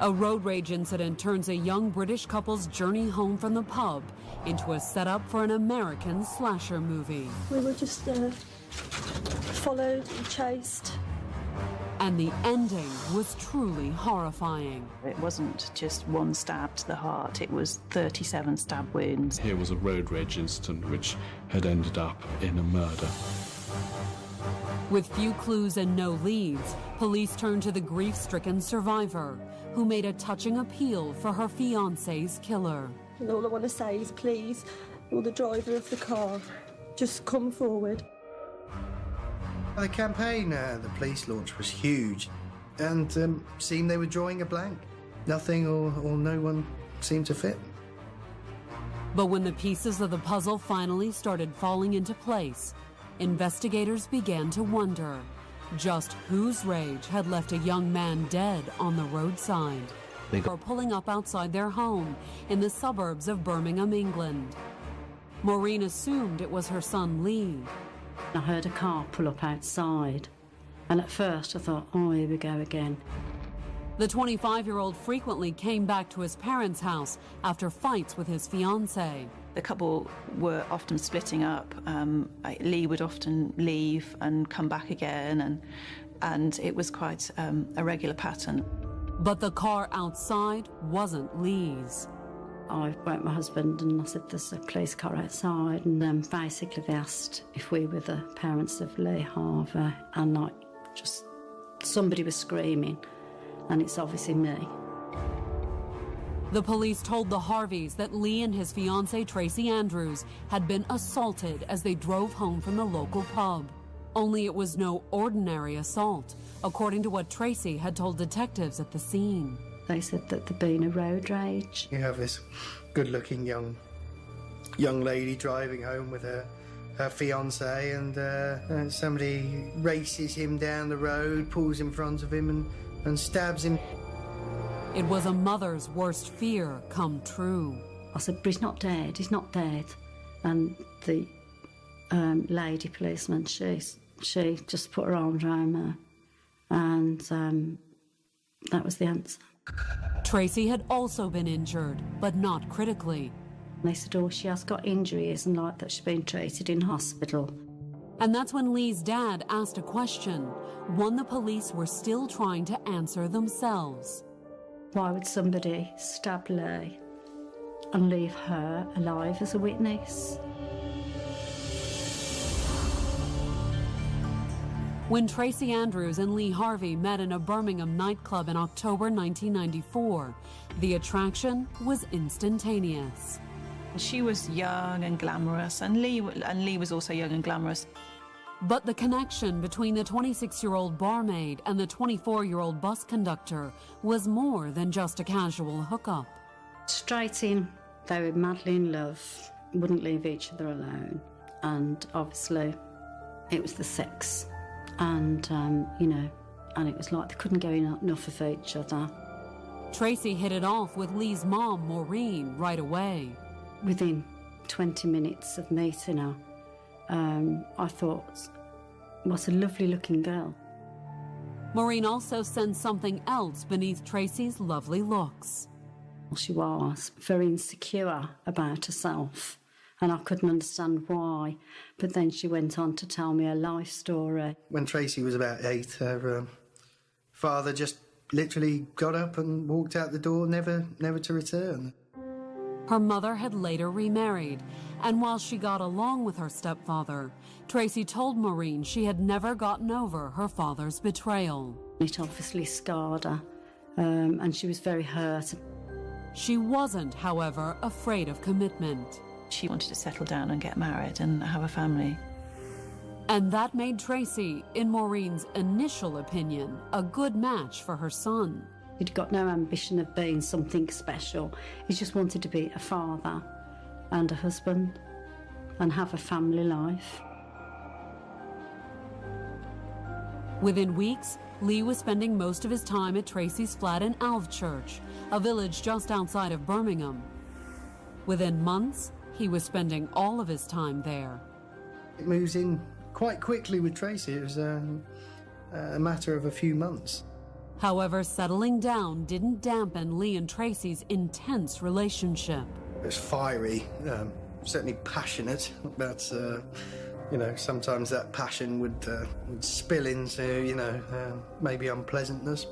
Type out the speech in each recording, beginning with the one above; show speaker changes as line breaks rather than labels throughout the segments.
A road rage incident turns a young British couple's journey home from the pub into a setup for an American slasher movie.
We were just followed and chased.
And the ending was truly horrifying.
It wasn't just one stab to the heart, it was 37 stab wounds.
Here was a road rage incident which had ended up in a murder.
With few clues and no leads, police turned to the grief-stricken survivor, who made a touching appeal for her fiancé's killer.
And all I want to say is, please, you're the driver of the car, just come forward.
The campaign the police launched was huge, and seemed they were drawing a blank. Nothing or no one seemed to fit.
But when the pieces of the puzzle finally started falling into place, investigators began to wonder just whose rage had left a young man dead on the roadside or pulling up outside their home in the suburbs of Birmingham, England. Maureen assumed it was her son Lee.
I heard a car pull up outside, and at first I thought, oh, here we go again.
The 25-year-old frequently came back to his parents' house after fights with his fiancée.
The couple were often splitting up. Lee would often leave and come back again, and it was quite a regular pattern.
But the car outside wasn't Lee's.
I woke my husband and I said, there's a police car outside, and basically they asked if we were the parents of Lee Harvey, and just somebody was screaming, and it's obviously me.
The police told the Harveys that Lee and his fiancée Tracy Andrews had been assaulted as they drove home from the local pub. Only it was no ordinary assault, according to what Tracy had told detectives at the scene.
They said that there'd been a road rage.
You have this good-looking young lady driving home with her fiancé, and somebody races him down the road, pulls in front of him and stabs him.
It was a mother's worst fear come true.
I said, but he's not dead, he's not dead. And the lady policeman, she just put her arms around her, and that was the answer.
Tracy had also been injured, but not critically.
They said, oh, she has got injuries and like that she's been treated in hospital.
And that's when Lee's dad asked a question, one the police were still trying to answer themselves.
Why would somebody stab Lee and leave her alive as a witness?
When Tracy Andrews and Lee Harvey met in a Birmingham nightclub in October 1994, the attraction was instantaneous.
She was young and glamorous, and Lee was also young and glamorous.
But the connection between the 26-year-old barmaid and the 24-year-old bus conductor was more than just a casual hookup.
Straight in, they were madly in love, wouldn't leave each other alone, and obviously it was the sex. And, and it was like they couldn't get enough of each other.
Tracy hit it off with Lee's mom, Maureen, right away.
Within 20 minutes of meeting her, I thought, what a lovely-looking girl.
Maureen also sensed something else beneath Tracy's lovely looks.
She was very insecure about herself, and I couldn't understand why. But then she went on to tell me her life story.
When Tracy was about 8, her father just literally got up and walked out the door, never to return.
Her mother had later remarried, and while she got along with her stepfather, Tracy told Maureen she had never gotten over her father's betrayal.
It obviously scarred her, and she was very hurt.
She wasn't, however, afraid of commitment.
She wanted to settle down and get married and have a family.
And that made Tracy, in Maureen's initial opinion, a good match for her son.
He'd got no ambition of being something special. He just wanted to be a father and a husband and have a family life.
Within weeks, Lee was spending most of his time at Tracy's flat in Alvechurch, a village just outside of Birmingham. Within months, he was spending all of his time there.
It moves in quite quickly with Tracy. It was a matter of a few months.
However, settling down didn't dampen Lee and Tracy's intense relationship.
It was fiery, certainly passionate, but, sometimes that passion would spill into, maybe unpleasantness.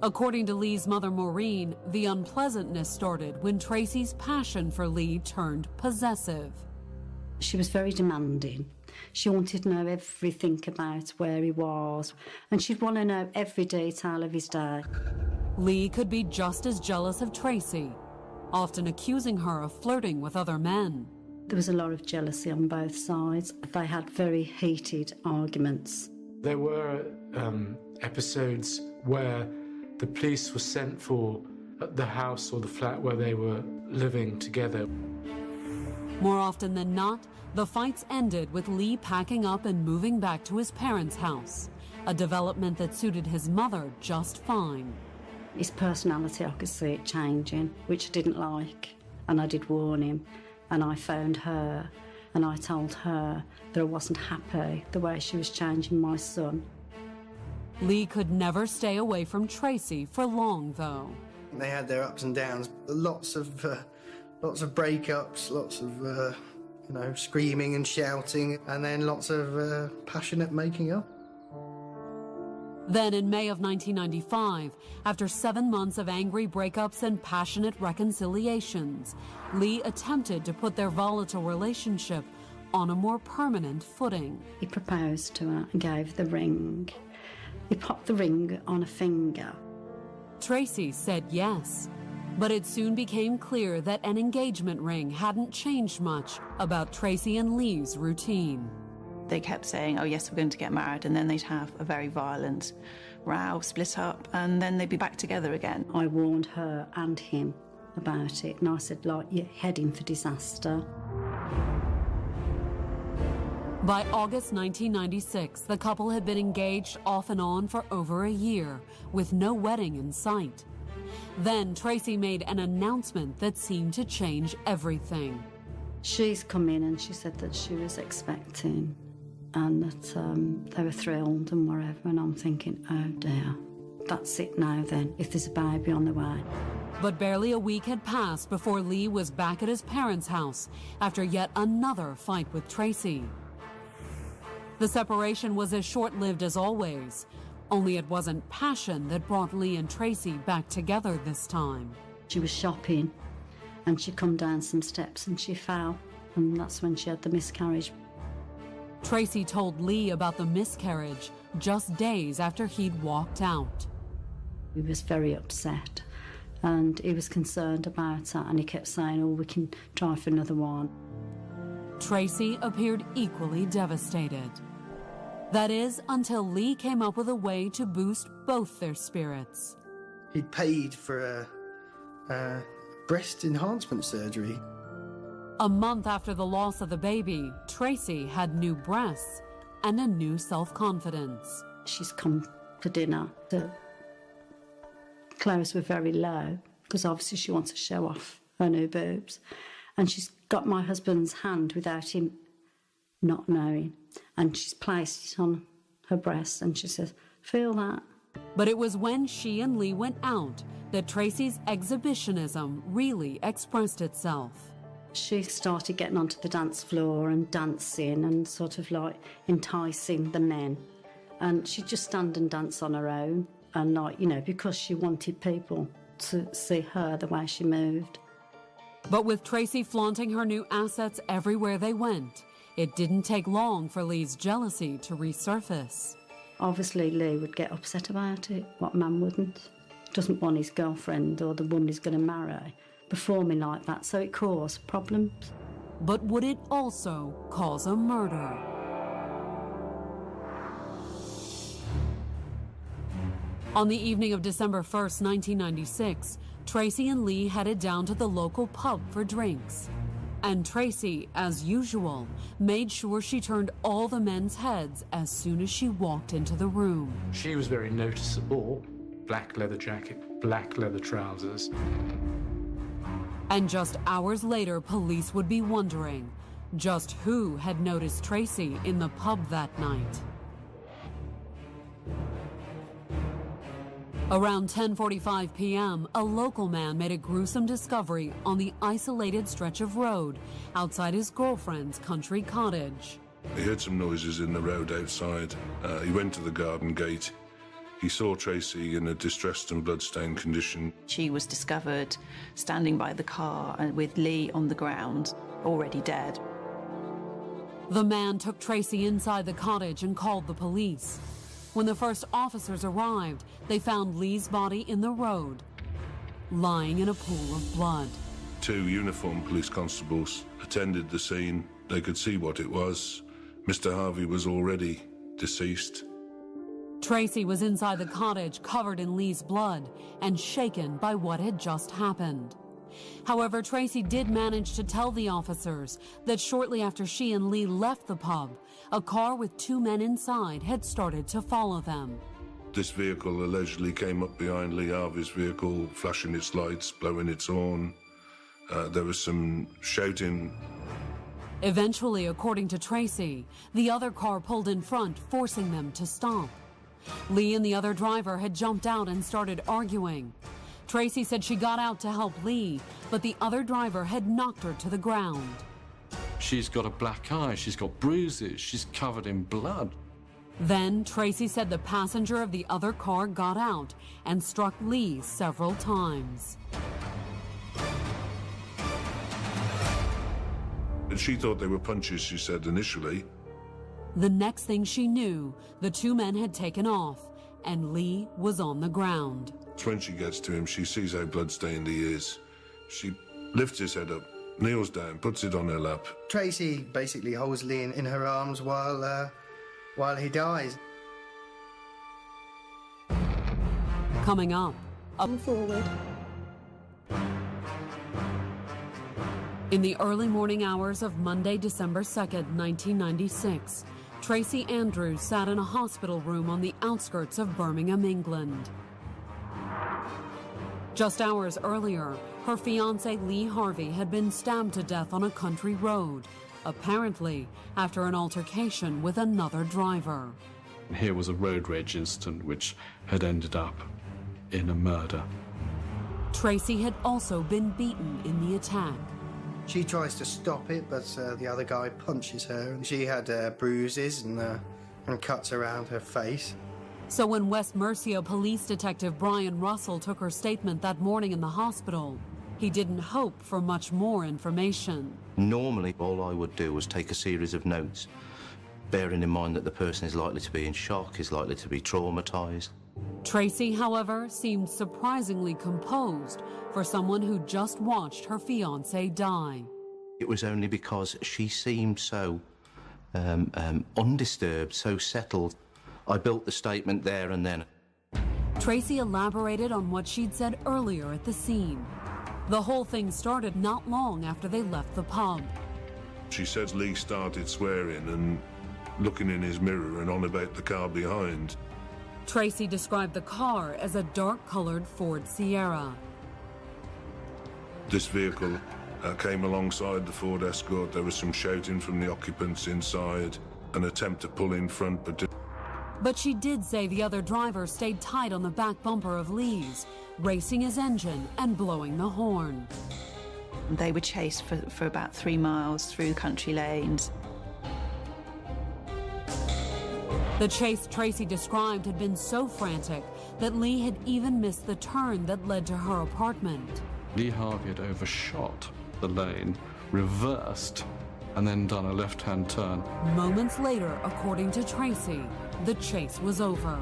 According to Lee's mother, Maureen, the unpleasantness started when Tracy's passion for Lee turned possessive.
She was very demanding. She wanted to know everything about where he was, and she'd want to know every detail of his day.
Lee could be just as jealous of Tracy, often accusing her of flirting with other men.
There was a lot of jealousy on both sides. They had very heated arguments.
There were episodes where the police were sent for at the house or the flat where they were living together.
More often than not, the fights ended with Lee packing up and moving back to his parents' house, a development that suited his mother just fine.
His personality, I could see it changing, which I didn't like, and I did warn him, and I phoned her, and I told her that I wasn't happy the way she was changing my son.
Lee could never stay away from Tracy for long, though.
They had their ups and downs, lots of breakups, lots of screaming and shouting, and then lots of passionate making up.
Then in May of 1995, after 7 months of angry breakups and passionate reconciliations, Lee attempted to put their volatile relationship on a more permanent footing.
He proposed to her and gave the ring. He popped the ring on a finger.
Tracy said yes, but it soon became clear that an engagement ring hadn't changed much about Tracy and Lee's routine.
They kept saying, oh yes, we're going to get married, and then they'd have a very violent row, split up, and then they'd be back together again.
I warned her and him about it, and I said, you're heading for disaster.
By August 1996, the couple had been engaged off and on for over a year, with no wedding in sight. Then Tracy made an announcement that seemed to change everything.
She's come in and she said that she was expecting, and that they were thrilled and whatever, and I'm thinking, oh dear, that's it now then, if there's a baby on the way.
But barely a week had passed before Lee was back at his parents' house after yet another fight with Tracy. The separation was as short-lived as always, only it wasn't passion that brought Lee and Tracy back together this time.
She was shopping and she come down some steps and she fell, and that's when she had the miscarriage.
Tracy told Lee about the miscarriage just days after he'd walked out.
He was very upset and he was concerned about that, and he kept saying, oh, we can try for another one.
Tracy appeared equally devastated. That is, until Lee came up with a way to boost both their spirits.
He'd paid for a breast enhancement surgery.
A month after the loss of the baby, Tracy had new breasts and a new self-confidence.
She's come for dinner. The clothes were very low, because obviously she wants to show off her new boobs. And she's got my husband's hand without him not knowing, and she's placed it on her breast and she says, feel that.
But it was when she and Lee went out that Tracy's exhibitionism really expressed itself.
She started getting onto the dance floor and dancing and sort of like enticing the men, and she'd just stand and dance on her own, and because she wanted people to see her the way she moved.
But with Tracy flaunting her new assets everywhere they went, it didn't take long for Lee's jealousy to resurface.
Obviously, Lee would get upset about it. What man wouldn't? Doesn't want his girlfriend or the woman he's going to marry performing like that, so it caused problems.
But would it also cause a murder? On the evening of December 1st, 1996, Tracy and Lee headed down to the local pub for drinks. And Tracy, as usual, made sure she turned all the men's heads as soon as she walked into the room.
She was very noticeable. Black leather jacket, black leather trousers.
And just hours later, police would be wondering just who had noticed Tracy in the pub that night. Around 10:45 p.m., a local man made a gruesome discovery on the isolated stretch of road outside his girlfriend's country cottage.
He heard some noises in the road outside. He went to the garden gate. He saw Tracy in a distressed and blood-stained condition.
She was discovered standing by the car and with Lee on the ground, already dead.
The man took Tracy inside the cottage and called the police. When the first officers arrived, they found Lee's body in the road, lying in a pool of blood.
2 uniformed police constables attended the scene. They could see what it was. Mr. Harvey was already deceased.
Tracy was inside the cottage covered in Lee's blood and shaken by what had just happened. However, Tracy did manage to tell the officers that shortly after she and Lee left the pub, a car with 2 men inside had started to follow them.
This vehicle allegedly came up behind Lee Harvey's vehicle, flashing its lights, blowing its horn. There was some shouting.
Eventually, according to Tracy, the other car pulled in front, forcing them to stop. Lee and the other driver had jumped out and started arguing. Tracy said she got out to help Lee, but the other driver had knocked her to the ground.
She's got a black eye, she's got bruises, she's covered in blood.
Then Tracy said the passenger of the other car got out and struck Lee several times.
She thought they were punches, she said initially.
The next thing she knew, the 2 men had taken off, and Lee was on the ground.
When she gets to him, she sees how blood-stained he is. She lifts his head up, kneels down, puts it on her lap.
Tracy basically holds Lee in her arms while he dies.
Coming up.
Come forward.
In the early morning hours of Monday, December 2nd, 1996, Tracy Andrews sat in a hospital room on the outskirts of Birmingham, England. Just hours earlier, her fiancé Lee Harvey had been stabbed to death on a country road, apparently after an altercation with another driver.
Here was a road rage incident which had ended up in a murder.
Tracy had also been beaten in the attack.
She tries to stop it, but the other guy punches her, and she had bruises and cuts around her face.
So when West Mercia Police Detective Brian Russell took her statement that morning in the hospital, he didn't hope for much more information.
Normally, all I would do was take a series of notes, bearing in mind that the person is likely to be in shock, is likely to be traumatised.
Tracy, however, seemed surprisingly composed for someone who just watched her fiancé die.
It was only because she seemed so undisturbed, so settled. I built the statement there and then.
Tracy elaborated on what she'd said earlier at the scene. The whole thing started not long after they left the pub.
She says Lee started swearing and looking in his mirror and on about the car behind.
Tracy described the car as a dark-colored Ford Sierra.
This vehicle came alongside the Ford Escort. There was some shouting from the occupants inside, an attempt to pull in front,
But she did say the other driver stayed tight on the back bumper of Lee's, racing his engine and blowing the horn.
They were chased for about 3 miles through country lanes.
The chase Tracy described had been so frantic that Lee had even missed the turn that led to her apartment.
Lee Harvey had overshot the lane, reversed, and then done a left-hand turn.
Moments later, according to Tracy, the chase was over.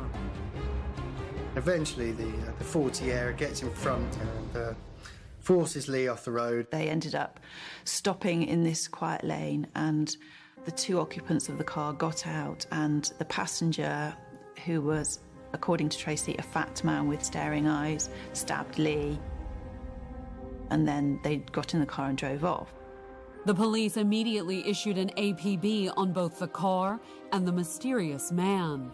Eventually, the Ford Sierra gets in front and forces Lee off the road.
They ended up stopping in this quiet lane, and the 2 occupants of the car got out, and the passenger, who was, according to Tracy, a fat man with staring eyes, stabbed Lee. And then they got in the car and drove off.
The police immediately issued an APB on both the car and the mysterious man.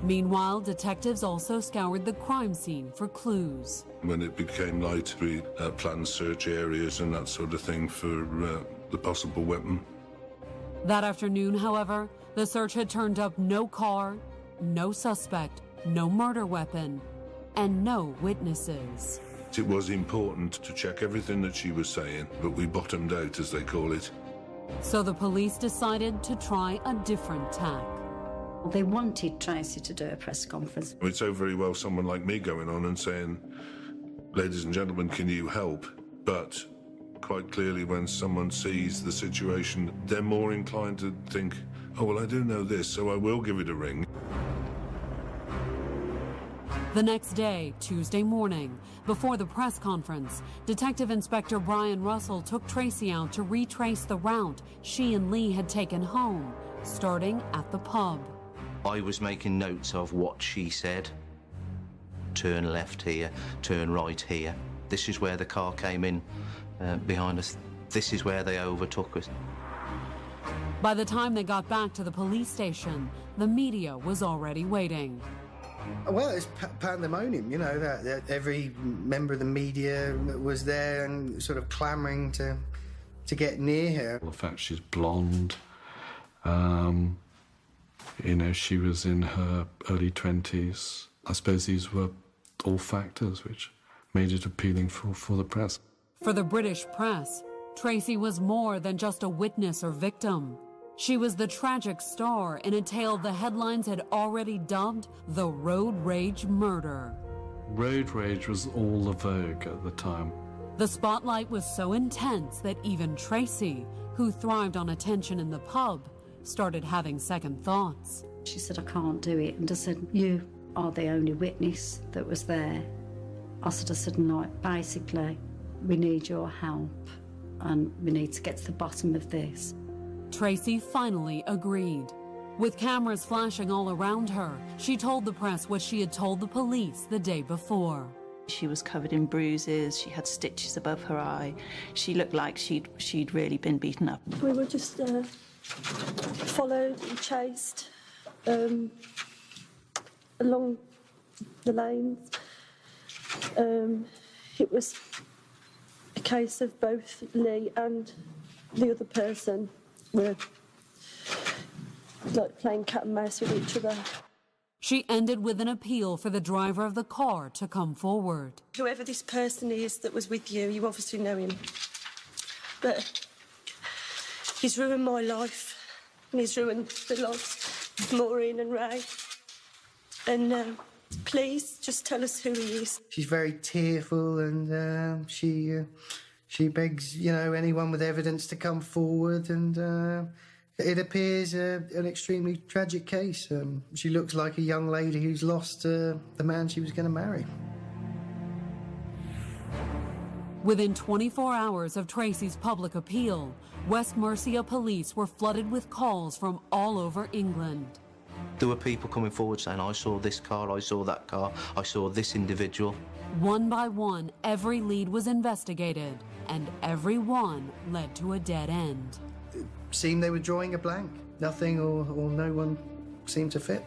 Meanwhile, detectives also scoured the crime scene for clues.
When it became light, we planned search areas and that sort of thing for the possible weapon.
That afternoon, however, the search had turned up no car, no suspect, no murder weapon, and no witnesses.
It was important to check everything that she was saying, but we bottomed out, as they call it.
So the police decided to try a different tack.
They wanted Tracy to do a press conference.
It's all very well someone like me going on and saying, ladies and gentlemen, can you help? But quite clearly when someone sees the situation, they're more inclined to think, oh, well, I do know this, so I will give it a ring.
The next day, Tuesday morning, before the press conference, Detective Inspector Brian Russell took Tracy out to retrace the route she and Lee had taken home, starting at the pub.
I was making notes of what she said. Turn left here, turn right here. This is where the car came in behind us. This is where they overtook us.
By the time they got back to the police station, the media was already waiting.
Well, it's pandemonium, you know, that every member of the media was there and sort of clamouring to get near her.
The fact she's blonde, you know, she was in her early 20s. I suppose these were all factors which made it appealing for the press.
For the British press, Tracy was more than just a witness or victim. She was the tragic star in a tale the headlines had already dubbed the road rage murder.
Road rage was all the vogue at the time.
The spotlight was so intense that even Tracy, who thrived on attention in the pub, started having second thoughts.
She said, I can't do it. And I said, you are the only witness that was there. I said, no, basically, we need your help and we need to get to the bottom of this.
Tracy finally agreed. With cameras flashing all around her, she told the press what she had told the police the day before.
She was covered in bruises, she had stitches above her eye. She looked like she'd really been beaten up.
We were just followed and chased along the lanes. It was a case of both Lee and the other person were like playing cat and mouse with each other.
She ended with an appeal for the driver of the car to come forward.
Whoever this person is that was with you, you obviously know him. But he's ruined my life. And he's ruined the lives of Maureen and Ray. And please, just tell us who he is.
She's very tearful and she begs, you know, anyone with evidence to come forward, and it appears an extremely tragic case. She looks like a young lady who's lost the man she was going to marry.
Within 24 hours of Tracy's public appeal, West Mercia police were flooded with calls from all over England.
There were people coming forward saying, I saw this car, I saw that car, I saw this individual.
One by one, every lead was investigated, and every one led to a dead end.
It seemed they were drawing a blank. Nothing or no one seemed to fit.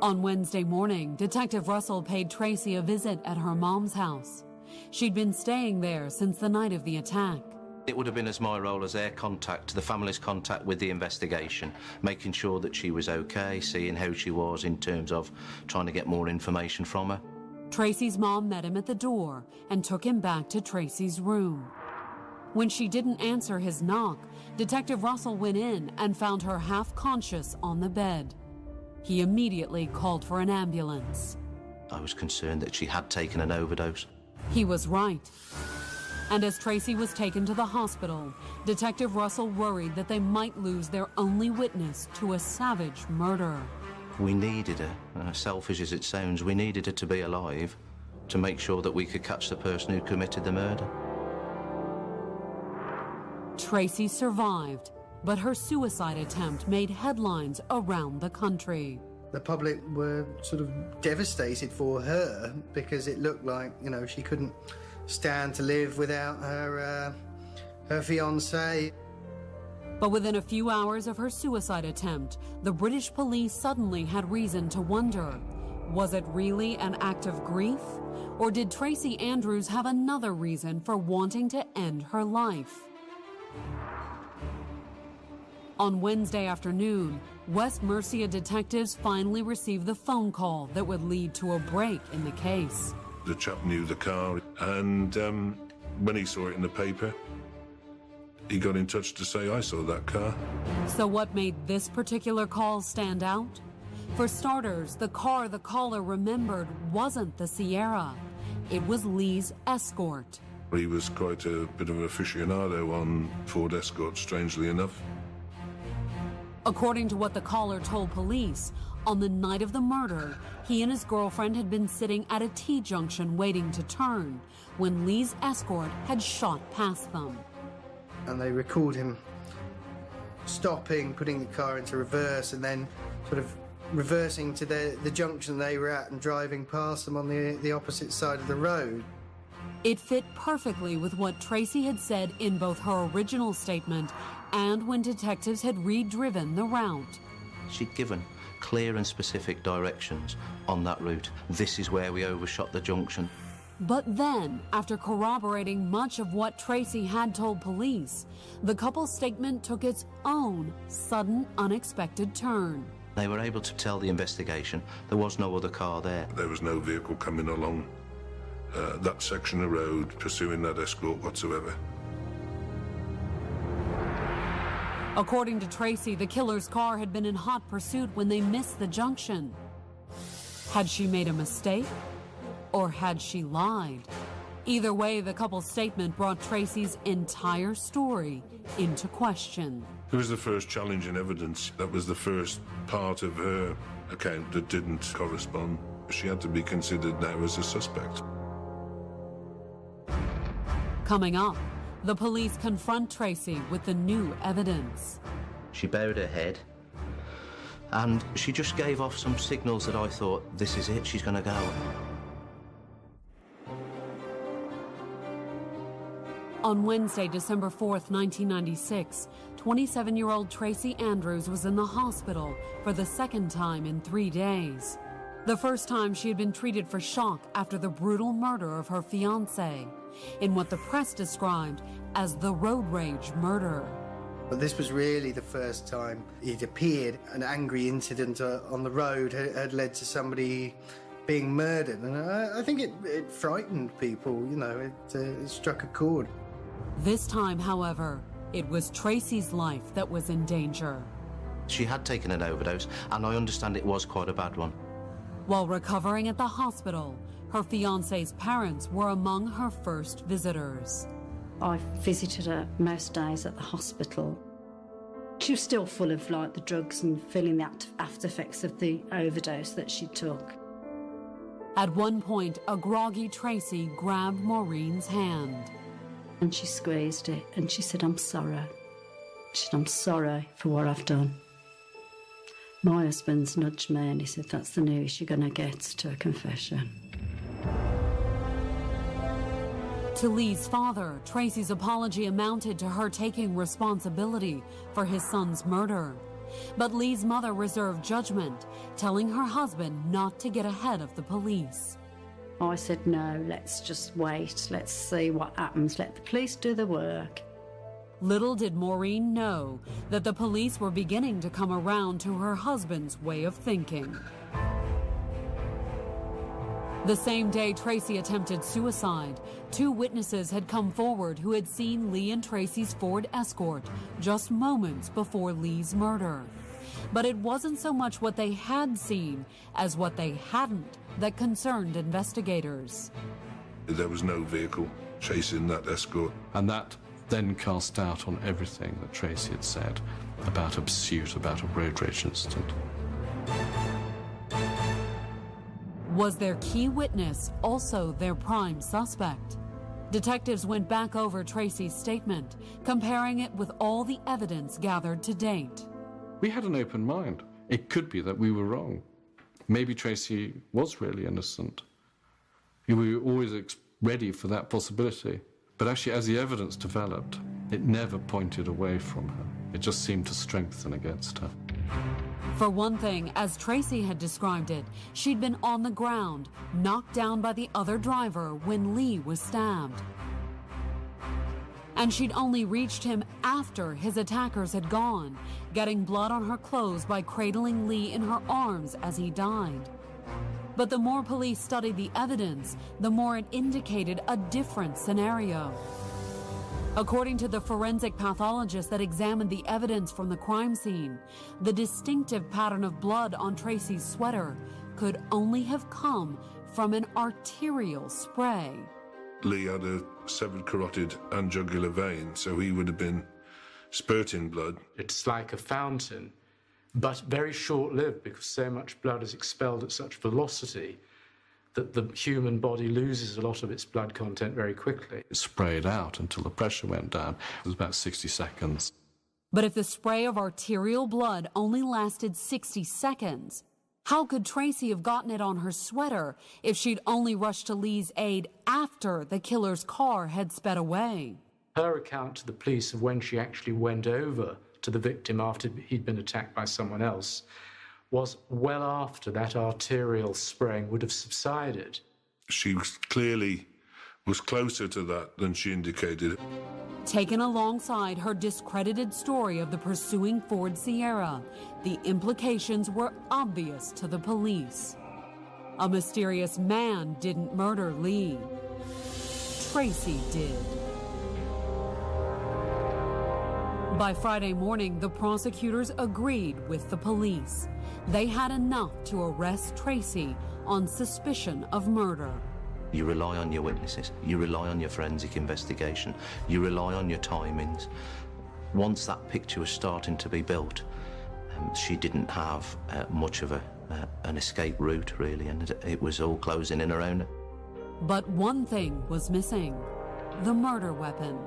On Wednesday morning, Detective Russell paid Tracy a visit at her mom's house. She'd been staying there since the night of the attack.
It would have been as my role as their contact, the family's contact with the investigation, making sure that she was okay, seeing how she was in terms of trying to get more information from her.
Tracy's mom met him at the door and took him back to Tracy's room. When she didn't answer his knock, Detective Russell went in and found her half-conscious on the bed. He immediately called for an ambulance.
I was concerned that she had taken an overdose.
He was right. And as Tracy was taken to the hospital, Detective Russell worried that they might lose their only witness to a savage murder.
We needed her, selfish as it sounds, we needed her to be alive to make sure that we could catch the person who committed the murder.
Tracy survived, but her suicide attempt made headlines around the country.
The public were sort of devastated for her because it looked like, you know, she couldn't stand to live without her fiancé.
But within a few hours of her suicide attempt, the British police suddenly had reason to wonder, was it really an act of grief? Or did Tracy Andrews have another reason for wanting to end her life? On Wednesday afternoon, West Mercia detectives finally received the phone call that would lead to a break in the case.
The chap knew the car, and when he saw it in the paper, he got in touch to say, I saw that car.
So what made this particular call stand out? For starters, the car the caller remembered wasn't the Sierra. It was Lee's Escort.
He was quite a bit of an aficionado on Ford Escort, strangely enough.
According to what the caller told police, on the night of the murder, he and his girlfriend had been sitting at a T-junction waiting to turn when Lee's Escort had shot past them.
And they recalled him stopping, putting the car into reverse, and then sort of reversing to the junction they were at and driving past them on the opposite side of the road.
It fit perfectly with what Tracy had said in both her original statement and when detectives had redriven the route.
She'd given clear and specific directions on that route. This is where we overshot the junction.
But then, after corroborating much of what Tracy had told police, the couple's statement took its own sudden, unexpected turn.
They were able to tell the investigation there was no other car there.
There was no vehicle coming along that section of road pursuing that Escort whatsoever.
According to Tracy, the killer's car had been in hot pursuit when they missed the junction. Had she made a mistake? Or had she lied? Either way, the couple's statement brought Tracy's entire story into question.
It was the first challenge in evidence. That was the first part of her account that didn't correspond. She had to be considered now as a suspect.
Coming up, the police confront Tracy with the new evidence.
She bowed her head and she just gave off some signals that I thought, this is it, she's going to go.
On Wednesday, December 4th, 1996, 27-year-old Tracy Andrews was in the hospital for the second time in 3 days. The first time she had been treated for shock after the brutal murder of her fiancé, in what the press described as the road rage murder.
But this was really the first time it appeared an angry incident on the road had led to somebody being murdered. And I think it frightened people, you know, it struck a chord.
This time, however, it was Tracy's life that was in danger.
She had taken an overdose, and I understand it was quite a bad one.
While recovering at the hospital, her fiancé's parents were among her first visitors.
I visited her most days at the hospital. She was still full of like the drugs and feeling the after effects of the overdose that she took.
At one point, a groggy Tracy grabbed Maureen's hand.
And she squeezed it and she said, I'm sorry. She said, I'm sorry for what I've done. My husband's nudged me and he said, that's the news you're going to get, to a confession.
To Lee's father, Tracy's apology amounted to her taking responsibility for his son's murder. But Lee's mother reserved judgment, telling her husband not to get ahead of the police.
I said, no, let's just wait. Let's see what happens. Let the police do the work.
Little did Maureen know that the police were beginning to come around to her husband's way of thinking. The same day Tracy attempted suicide, 2 witnesses had come forward who had seen Lee and Tracy's Ford Escort just moments before Lee's murder. But it wasn't so much what they had seen as what they hadn't that concerned investigators.
There was no vehicle chasing that Escort.
And that then cast doubt on everything that Tracy had said about a pursuit, about a road rage incident.
Was their key witness also their prime suspect? Detectives went back over Tracy's statement, comparing it with all the evidence gathered to date.
We had an open mind. It could be that we were wrong. Maybe Tracy was really innocent. We were always ready for that possibility. But actually, as the evidence developed, it never pointed away from her. It just seemed to strengthen against her.
For one thing, as Tracy had described it, she'd been on the ground, knocked down by the other driver when Lee was stabbed. And she'd only reached him after his attackers had gone, getting blood on her clothes by cradling Lee in her arms as he died. But the more police studied the evidence, the more it indicated a different scenario. According to the forensic pathologist that examined the evidence from the crime scene, the distinctive pattern of blood on Tracy's sweater could only have come from an arterial spray.
Lee had a severed carotid and jugular vein, so he would have been spurting blood.
It's like a fountain, but very short-lived because so much blood is expelled at such velocity that the human body loses a lot of its blood content very quickly.
It sprayed out until the pressure went down. It was about 60 seconds.
But if the spray of arterial blood only lasted 60 seconds, how could Tracy have gotten it on her sweater if she'd only rushed to Lee's aid after the killer's car had sped away?
Her account to the police of when she actually went over to the victim after he'd been attacked by someone else was well after that arterial spraying would have subsided.
She clearly was closer to that than she indicated.
Taken alongside her discredited story of the pursuing Ford Sierra, the implications were obvious to the police. A mysterious man didn't murder Lee. Tracy did. By Friday morning, the prosecutors agreed with the police. They had enough to arrest Tracy on suspicion of murder.
You rely on your witnesses, you rely on your forensic investigation, you rely on your timings. Once that picture was starting to be built, she didn't have much of an escape route, really, and it was all closing in around her.
But one thing was missing: the murder weapon.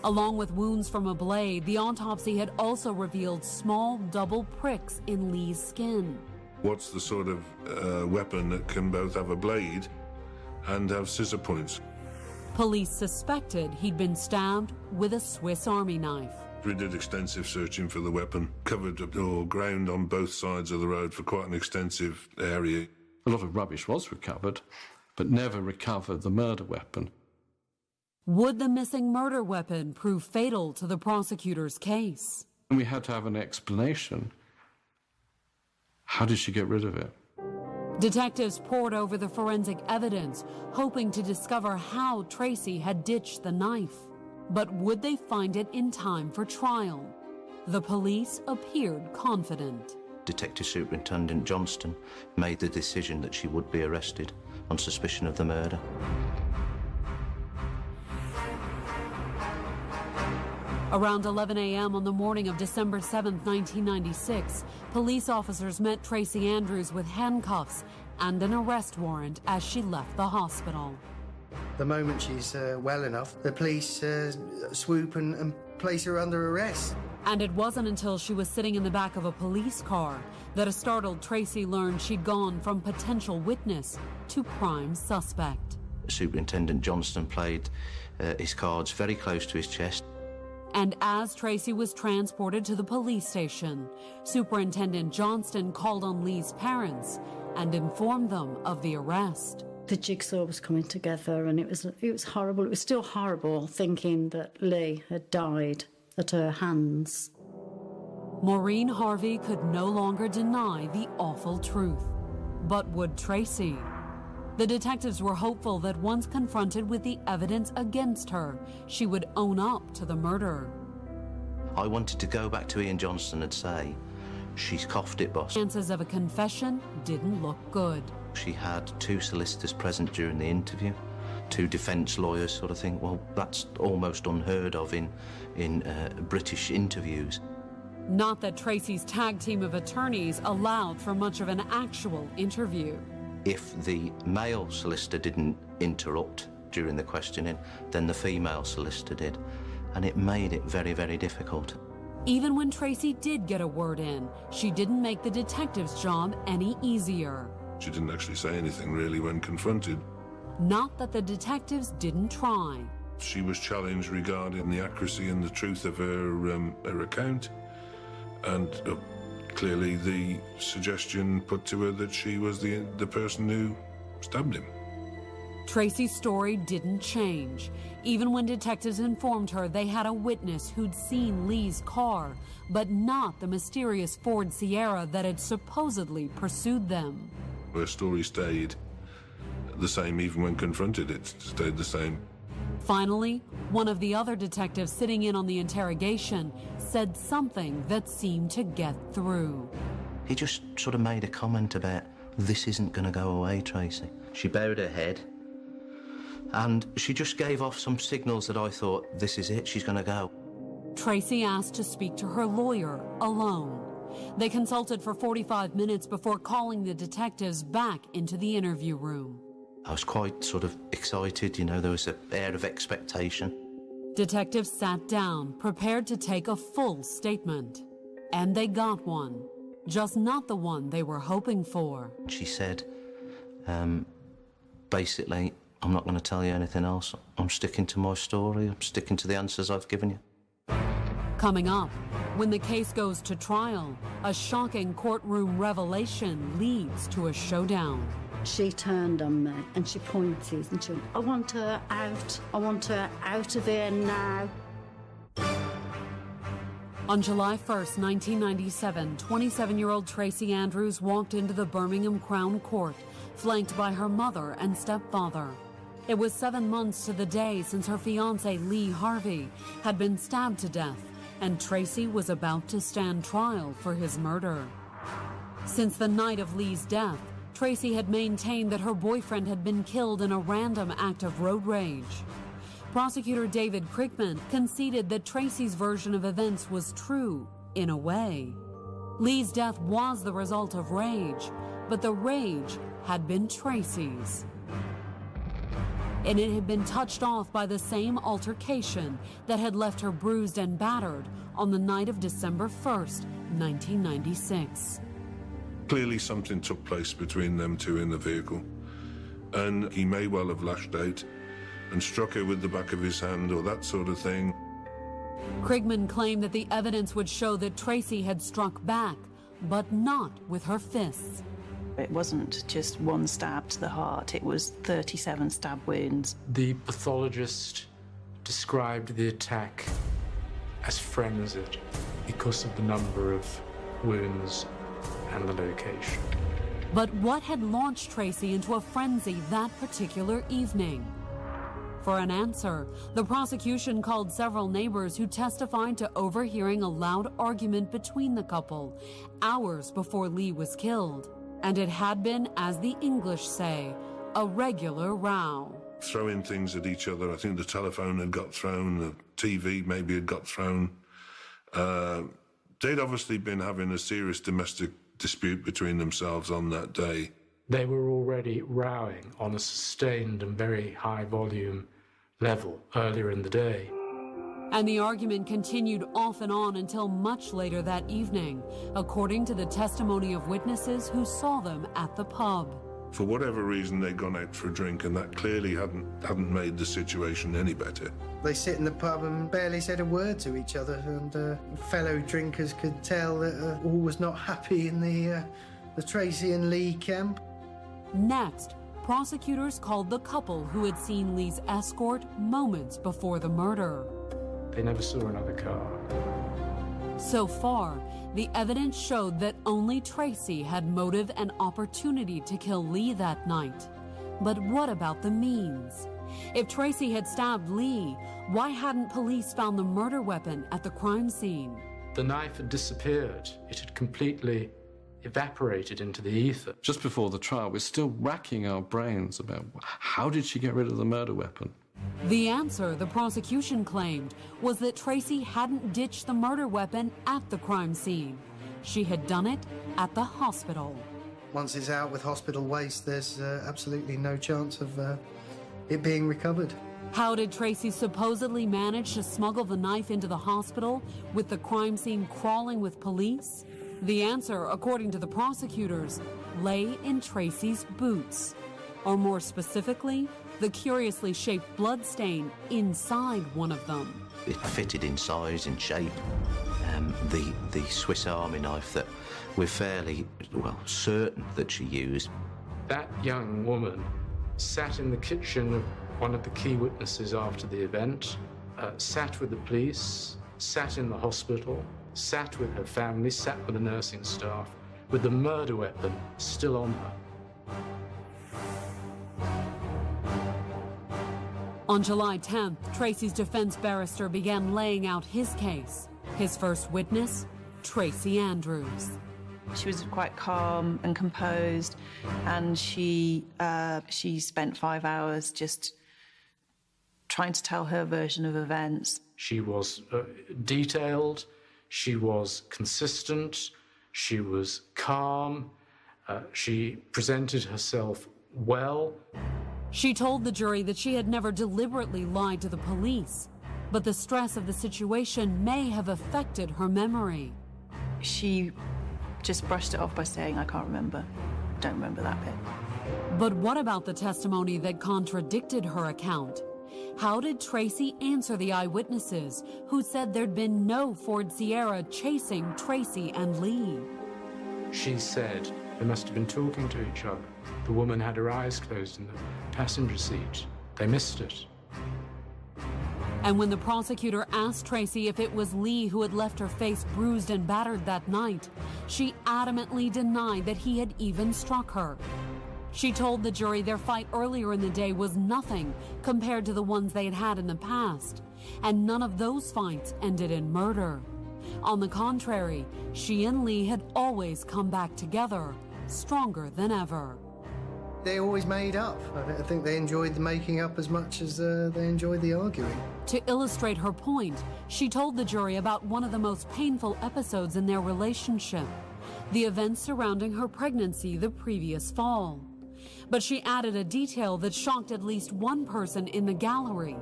Along with wounds from a blade, the autopsy had also revealed small double pricks in Lee's skin.
What's the sort of weapon that can both have a blade and have scissor points?
Police suspected he'd been stabbed with a Swiss Army knife.
We did extensive searching for the weapon, covered ground on both sides of the road for quite an extensive area.
A lot of rubbish was recovered, but never recovered the murder weapon.
Would the missing murder weapon prove fatal to the prosecutor's case?
And we had to have an explanation. How did she get rid of it?
Detectives pored over the forensic evidence, hoping to discover how Tracy had ditched the knife. But would they find it in time for trial? The police appeared confident.
Detective Superintendent Johnston made the decision that she would be arrested on suspicion of the murder.
Around 11 a.m. on the morning of December 7, 1996, police officers met Tracy Andrews with handcuffs and an arrest warrant as she left the hospital.
The moment she's well enough, the police swoop and place her under arrest.
And it wasn't until she was sitting in the back of a police car that a startled Tracy learned she'd gone from potential witness to prime suspect.
Superintendent Johnston played his cards very close to his chest.
And as Tracy was transported to the police station, Superintendent Johnston called on Lee's parents and informed them of the arrest.
The jigsaw was coming together, and it was horrible. It was still horrible thinking that Lee had died at her hands.
Maureen Harvey could no longer deny the awful truth. But would Tracy? The detectives were hopeful that once confronted with the evidence against her, she would own up to the murder.
I wanted to go back to Ian Johnston and say, she's coughed it, boss.
Chances of a confession didn't look good.
She had 2 solicitors present during the interview, 2 defence lawyers sort of thing. Well, that's almost unheard of in British interviews.
Not that Tracy's tag team of attorneys allowed for much of an actual interview.
If the male solicitor didn't interrupt during the questioning, then the female solicitor did. And it made it very, very difficult.
Even when Tracy did get a word in, she didn't make the detective's job any easier.
She didn't actually say anything really when confronted.
Not that the detectives didn't try.
She was challenged regarding the accuracy and the truth of her account. And clearly the suggestion put to her that she was the person who stabbed him.
Tracy's story didn't change, even when detectives informed her they had a witness who'd seen Lee's car, but not the mysterious Ford Sierra that had supposedly pursued them.
Her story stayed the same even when confronted. It stayed the same.
Finally, one of the other detectives sitting in on the interrogation said something that seemed to get through.
He just sort of made a comment about, this isn't going to go away, Tracy. She bowed her head, and she just gave off some signals that I thought, this is it, she's going to go.
Tracy asked to speak to her lawyer alone. They consulted for 45 minutes before calling the detectives back into the interview room.
I was quite sort of excited, you know, there was an air of expectation.
Detectives sat down, prepared to take a full statement. And they got one, just not the one they were hoping for.
She said, basically, I'm not going to tell you anything else. I'm sticking to my story. I'm sticking to the answers I've given you.
Coming up, when the case goes to trial, a shocking courtroom revelation leads to a showdown.
She turned on me and she pointed and she went, I want her out. I want her out of here now.
On July 1st, 1997, 27-year-old Tracy Andrews walked into the Birmingham Crown Court, flanked by her mother and stepfather. It was 7 months to the day since her fiancé, Lee Harvey, had been stabbed to death, and Tracy was about to stand trial for his murder. Since the night of Lee's death, Tracy had maintained that her boyfriend had been killed in a random act of road rage. Prosecutor David Krigman conceded that Tracy's version of events was true, in a way. Lee's death was the result of rage, but the rage had been Tracy's. And it had been touched off by the same altercation that had left her bruised and battered on the night of December 1st, 1996.
Clearly something took place between them two in the vehicle, and he may well have lashed out and struck her with the back of his hand or that sort of thing.
Krigman claimed that the evidence would show that Tracy had struck back, but not with her fists.
It wasn't just one stab to the heart, it was 37 stab wounds.
The pathologist described the attack as frenzied because of the number of wounds and the location.
But what had launched Tracy into a frenzy that particular evening? For an answer, the prosecution called several neighbors who testified to overhearing a loud argument between the couple hours before Lee was killed. And it had been, as the English say, a regular row.
Throwing things at each other. I think the telephone had got thrown, the TV maybe had got thrown. They'd obviously been having a serious domestic dispute between themselves on that day.
They were already rowing on a sustained and very high volume level earlier in the day.
And the argument continued off and on until much later that evening, according to the testimony of witnesses who saw them at the pub.
For whatever reason, they'd gone out for a drink, and that clearly hadn't made the situation any better.
They sit in the pub and barely said a word to each other, and fellow drinkers could tell that all was not happy in the Tracy and Lee camp.
Next, prosecutors called the couple who had seen Lee's escort moments before the murder.
They never saw another car.
So far, the evidence showed that only Tracy had motive and opportunity to kill Lee that night. But what about the means? If Tracy had stabbed Lee, why hadn't police found the murder weapon at the crime scene?
The knife had disappeared. It had completely evaporated into the ether.
Just before the trial, we're still racking our brains about how did she get rid of the murder weapon?
The answer, the prosecution claimed, was that Tracy hadn't ditched the murder weapon at the crime scene. She had done it at the hospital.
Once it's out with hospital waste, there's absolutely no chance of it being recovered.
How did Tracy supposedly manage to smuggle the knife into the hospital with the crime scene crawling with police? The answer, according to the prosecutors, lay in Tracy's boots. Or more specifically, the curiously shaped bloodstain inside one of them.
It fitted in size and shape. The Swiss Army knife that we're fairly, certain that she used.
That young woman sat in the kitchen of one of the key witnesses after the event, sat with the police, sat in the hospital, sat with her family, sat with the nursing staff, with the murder weapon still on her.
On July 10th, Tracy's defense barrister began laying out his case. His first witness, Tracy Andrews.
She was quite calm and composed, and she spent 5 hours just trying to tell her version of events.
She was detailed, she was consistent, she was calm, she presented herself well.
She told the jury that she had never deliberately lied to the police, but the stress of the situation may have affected her memory.
She just brushed it off by saying, I can't remember. Don't remember that bit.
But what about the testimony that contradicted her account? How did Tracy answer the eyewitnesses who said there'd been no Ford Sierra chasing Tracy and Lee?
She said they must have been talking to each other. The woman had her eyes closed in the passenger seat. They missed it.
And when the prosecutor asked Tracy if it was Lee who had left her face bruised and battered that night, she adamantly denied that he had even struck her. She told the jury their fight earlier in the day was nothing compared to the ones they had had in the past, and none of those fights ended in murder. On the contrary, she and Lee had always come back together, stronger than ever.
They always made up. I think they enjoyed the making up as much as they enjoyed the arguing.
To illustrate her point, she told the jury about one of the most painful episodes in their relationship, the events surrounding her pregnancy the previous fall. But she added a detail that shocked at least one person in the gallery,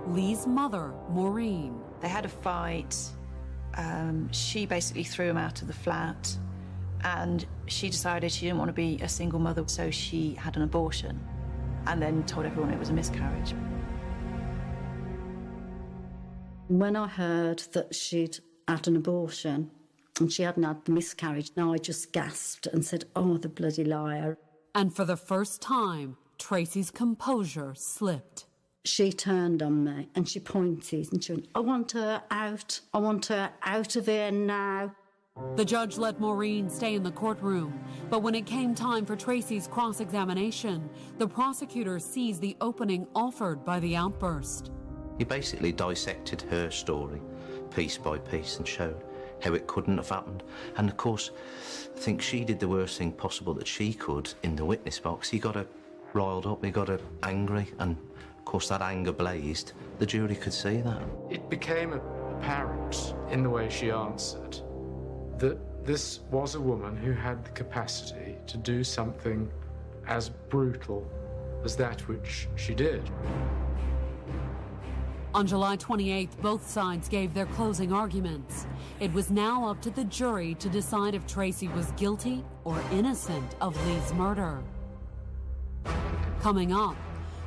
Lee's mother, Maureen.
They had a fight. She basically threw him out of the flat, and she decided she didn't want to be a single mother, so she had an abortion and then told everyone it was a miscarriage.
When I heard that she'd had an abortion and she hadn't had the miscarriage, now I just gasped and said, oh, the bloody liar.
And for the first time, Tracy's composure slipped.
She turned on me and she pointed and she went, I want her out. I want her out of here now.
The judge let Maureen stay in the courtroom, but when it came time for Tracy's cross-examination, the prosecutor seized the opening offered by the outburst.
He basically dissected her story, piece by piece, and showed how it couldn't have happened. And of course, I think she did the worst thing possible that she could in the witness box. He got her riled up, he got her angry, and of course that anger blazed. The jury could see that.
It became apparent in the way she answered that this was a woman who had the capacity to do something as brutal as that which she did.
On July 28th, both sides gave their closing arguments. It was now up to the jury to decide if Tracy was guilty or innocent of Lee's murder. Coming up,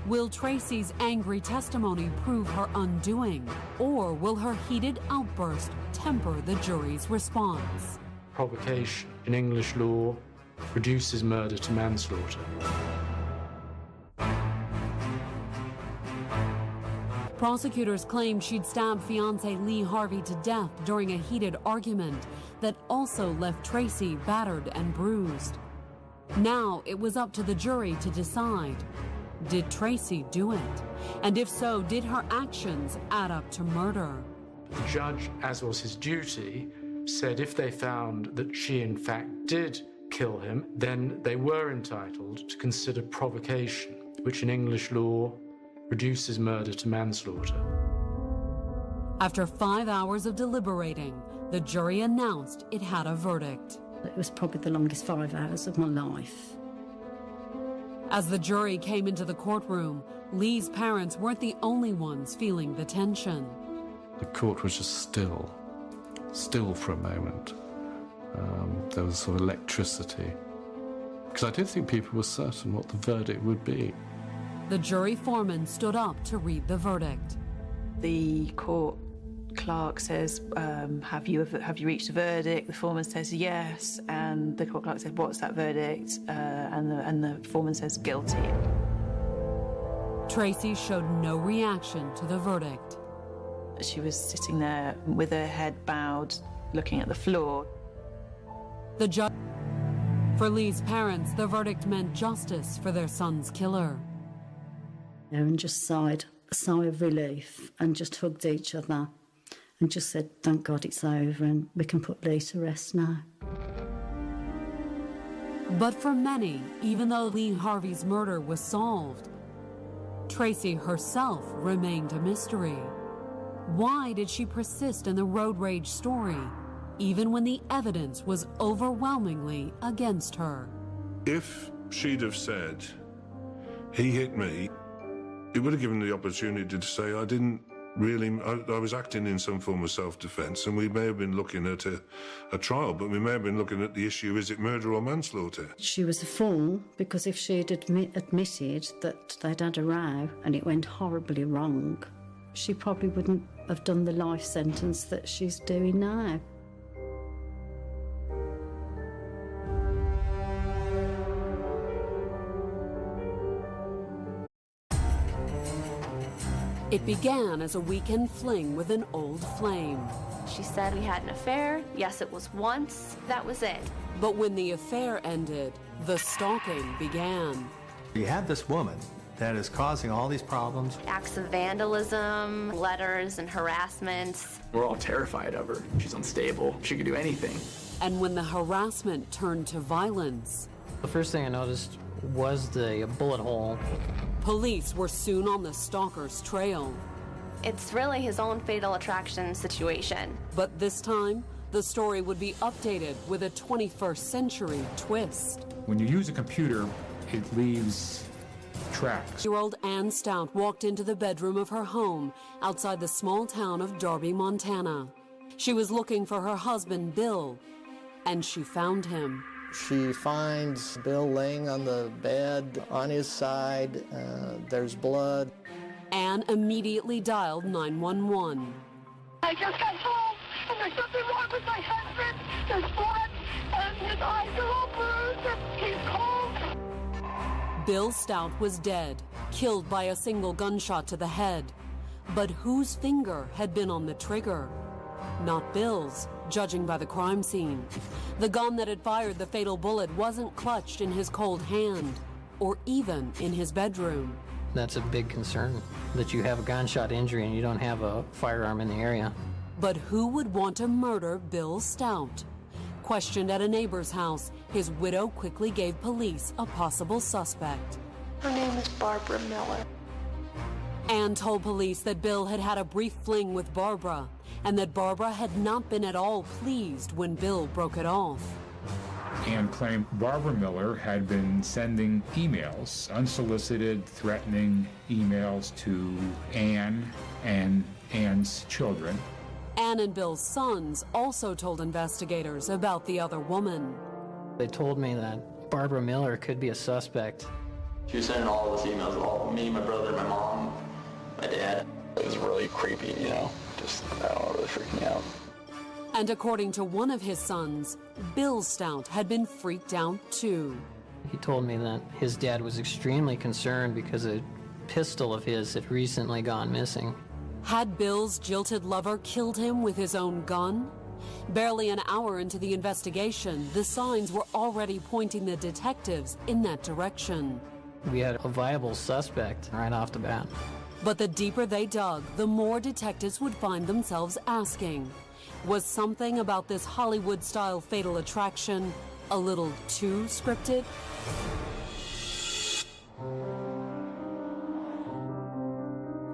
will Tracy's angry testimony prove her undoing, or will her heated outburst temper the jury's response?
Provocation in English law reduces murder to manslaughter.
Prosecutors claimed she'd stabbed fiancé Lee Harvey to death during a heated argument that also left Tracy battered and bruised. Now it was up to the jury to decide. Did Tracy do it? And if so, did her actions add up to murder?
The judge, as was his duty, said if they found that she in fact did kill him, then they were entitled to consider provocation, which in English law reduces murder to manslaughter.
After 5 hours of deliberating, the jury announced it had a verdict.
It was probably the longest 5 hours of my life.
As the jury came into the courtroom, Lee's parents weren't the only ones feeling the tension.
The court was just still for a moment. There was sort of electricity. Because I don't think people were certain what the verdict would be.
The jury foreman stood up to read the verdict.
The court clerk says, have you reached a verdict? The foreman says yes, and the court clerk said, what's that verdict? And the foreman says guilty.
Tracy showed no reaction to the verdict.
She was sitting there with her head bowed, looking at the floor.
The judge. For Lee's parents, the verdict meant justice for their son's killer.
And just sighed a sigh of relief and just hugged each other and just said, thank God it's over and we can put Lee to rest now.
But for many, even though Lee Harvey's murder was solved, Tracy herself remained a mystery. Why did she persist in the road rage story, even when the evidence was overwhelmingly against her?
If she'd have said, he hit me, it would have given the opportunity to say, I didn't really, I was acting in some form of self-defense, and we may have been looking at a trial, but we may have been looking at the issue, is it murder or manslaughter?
She was a fool, because if she'd admitted that they'd had a row and it went horribly wrong, she probably wouldn't have done the life sentence that she's doing now.
It began as a weekend fling with an old flame.
She said we had an affair. Yes, it was once. That was it.
But when the affair ended, the stalking began.
You have this woman that is causing all these problems.
Acts of vandalism, letters and harassments.
We're all terrified of her. She's unstable. She could do anything.
And when the harassment turned to violence,
the first thing I noticed was the bullet hole.
Police were soon on the stalker's trail.
It's really his own fatal attraction situation.
But this time, the story would be updated with a 21st century twist.
When you use a computer, it leaves tracks.
8-year-old Ann Stout walked into the bedroom of her home outside the small town of Darby, Montana. She was looking for her husband, Bill, and she found him.
She finds Bill laying on the bed. On his side, there's blood.
Anne immediately dialed 911.
I just got home, and there's something wrong with my husband. There's blood, and his eyes are all bruised, and he's cold.
Bill Stout was dead, killed by a single gunshot to the head. But whose finger had been on the trigger? Not Bill's, judging by the crime scene. The gun that had fired the fatal bullet wasn't clutched in his cold hand, or even in his bedroom.
That's a big concern, that you have a gunshot injury and you don't have a firearm in the area.
But who would want to murder Bill Stout? Questioned at a neighbor's house, his widow quickly gave police a possible suspect.
Her name is Barbara Miller.
Anne told police that Bill had had a brief fling with Barbara, and that Barbara had not been at all pleased when Bill broke it off.
Anne claimed Barbara Miller had been sending emails, unsolicited, threatening emails to Anne and Anne's children.
Anne and Bill's sons also told investigators about the other woman.
They told me that Barbara Miller could be a suspect.
She was sending all of us emails, all me, my brother, my mom, my dad. It was really creepy, you know, just, I don't know, really freaking me out.
And according to one of his sons, Bill Stout had been freaked out too.
He told me that his dad was extremely concerned because a pistol of his had recently gone missing.
Had Bill's jilted lover killed him with his own gun? Barely an hour into the investigation, the signs were already pointing the detectives in that direction.
We had a viable suspect right off the bat.
But the deeper they dug, the more detectives would find themselves asking, was something about this Hollywood-style fatal attraction a little too scripted?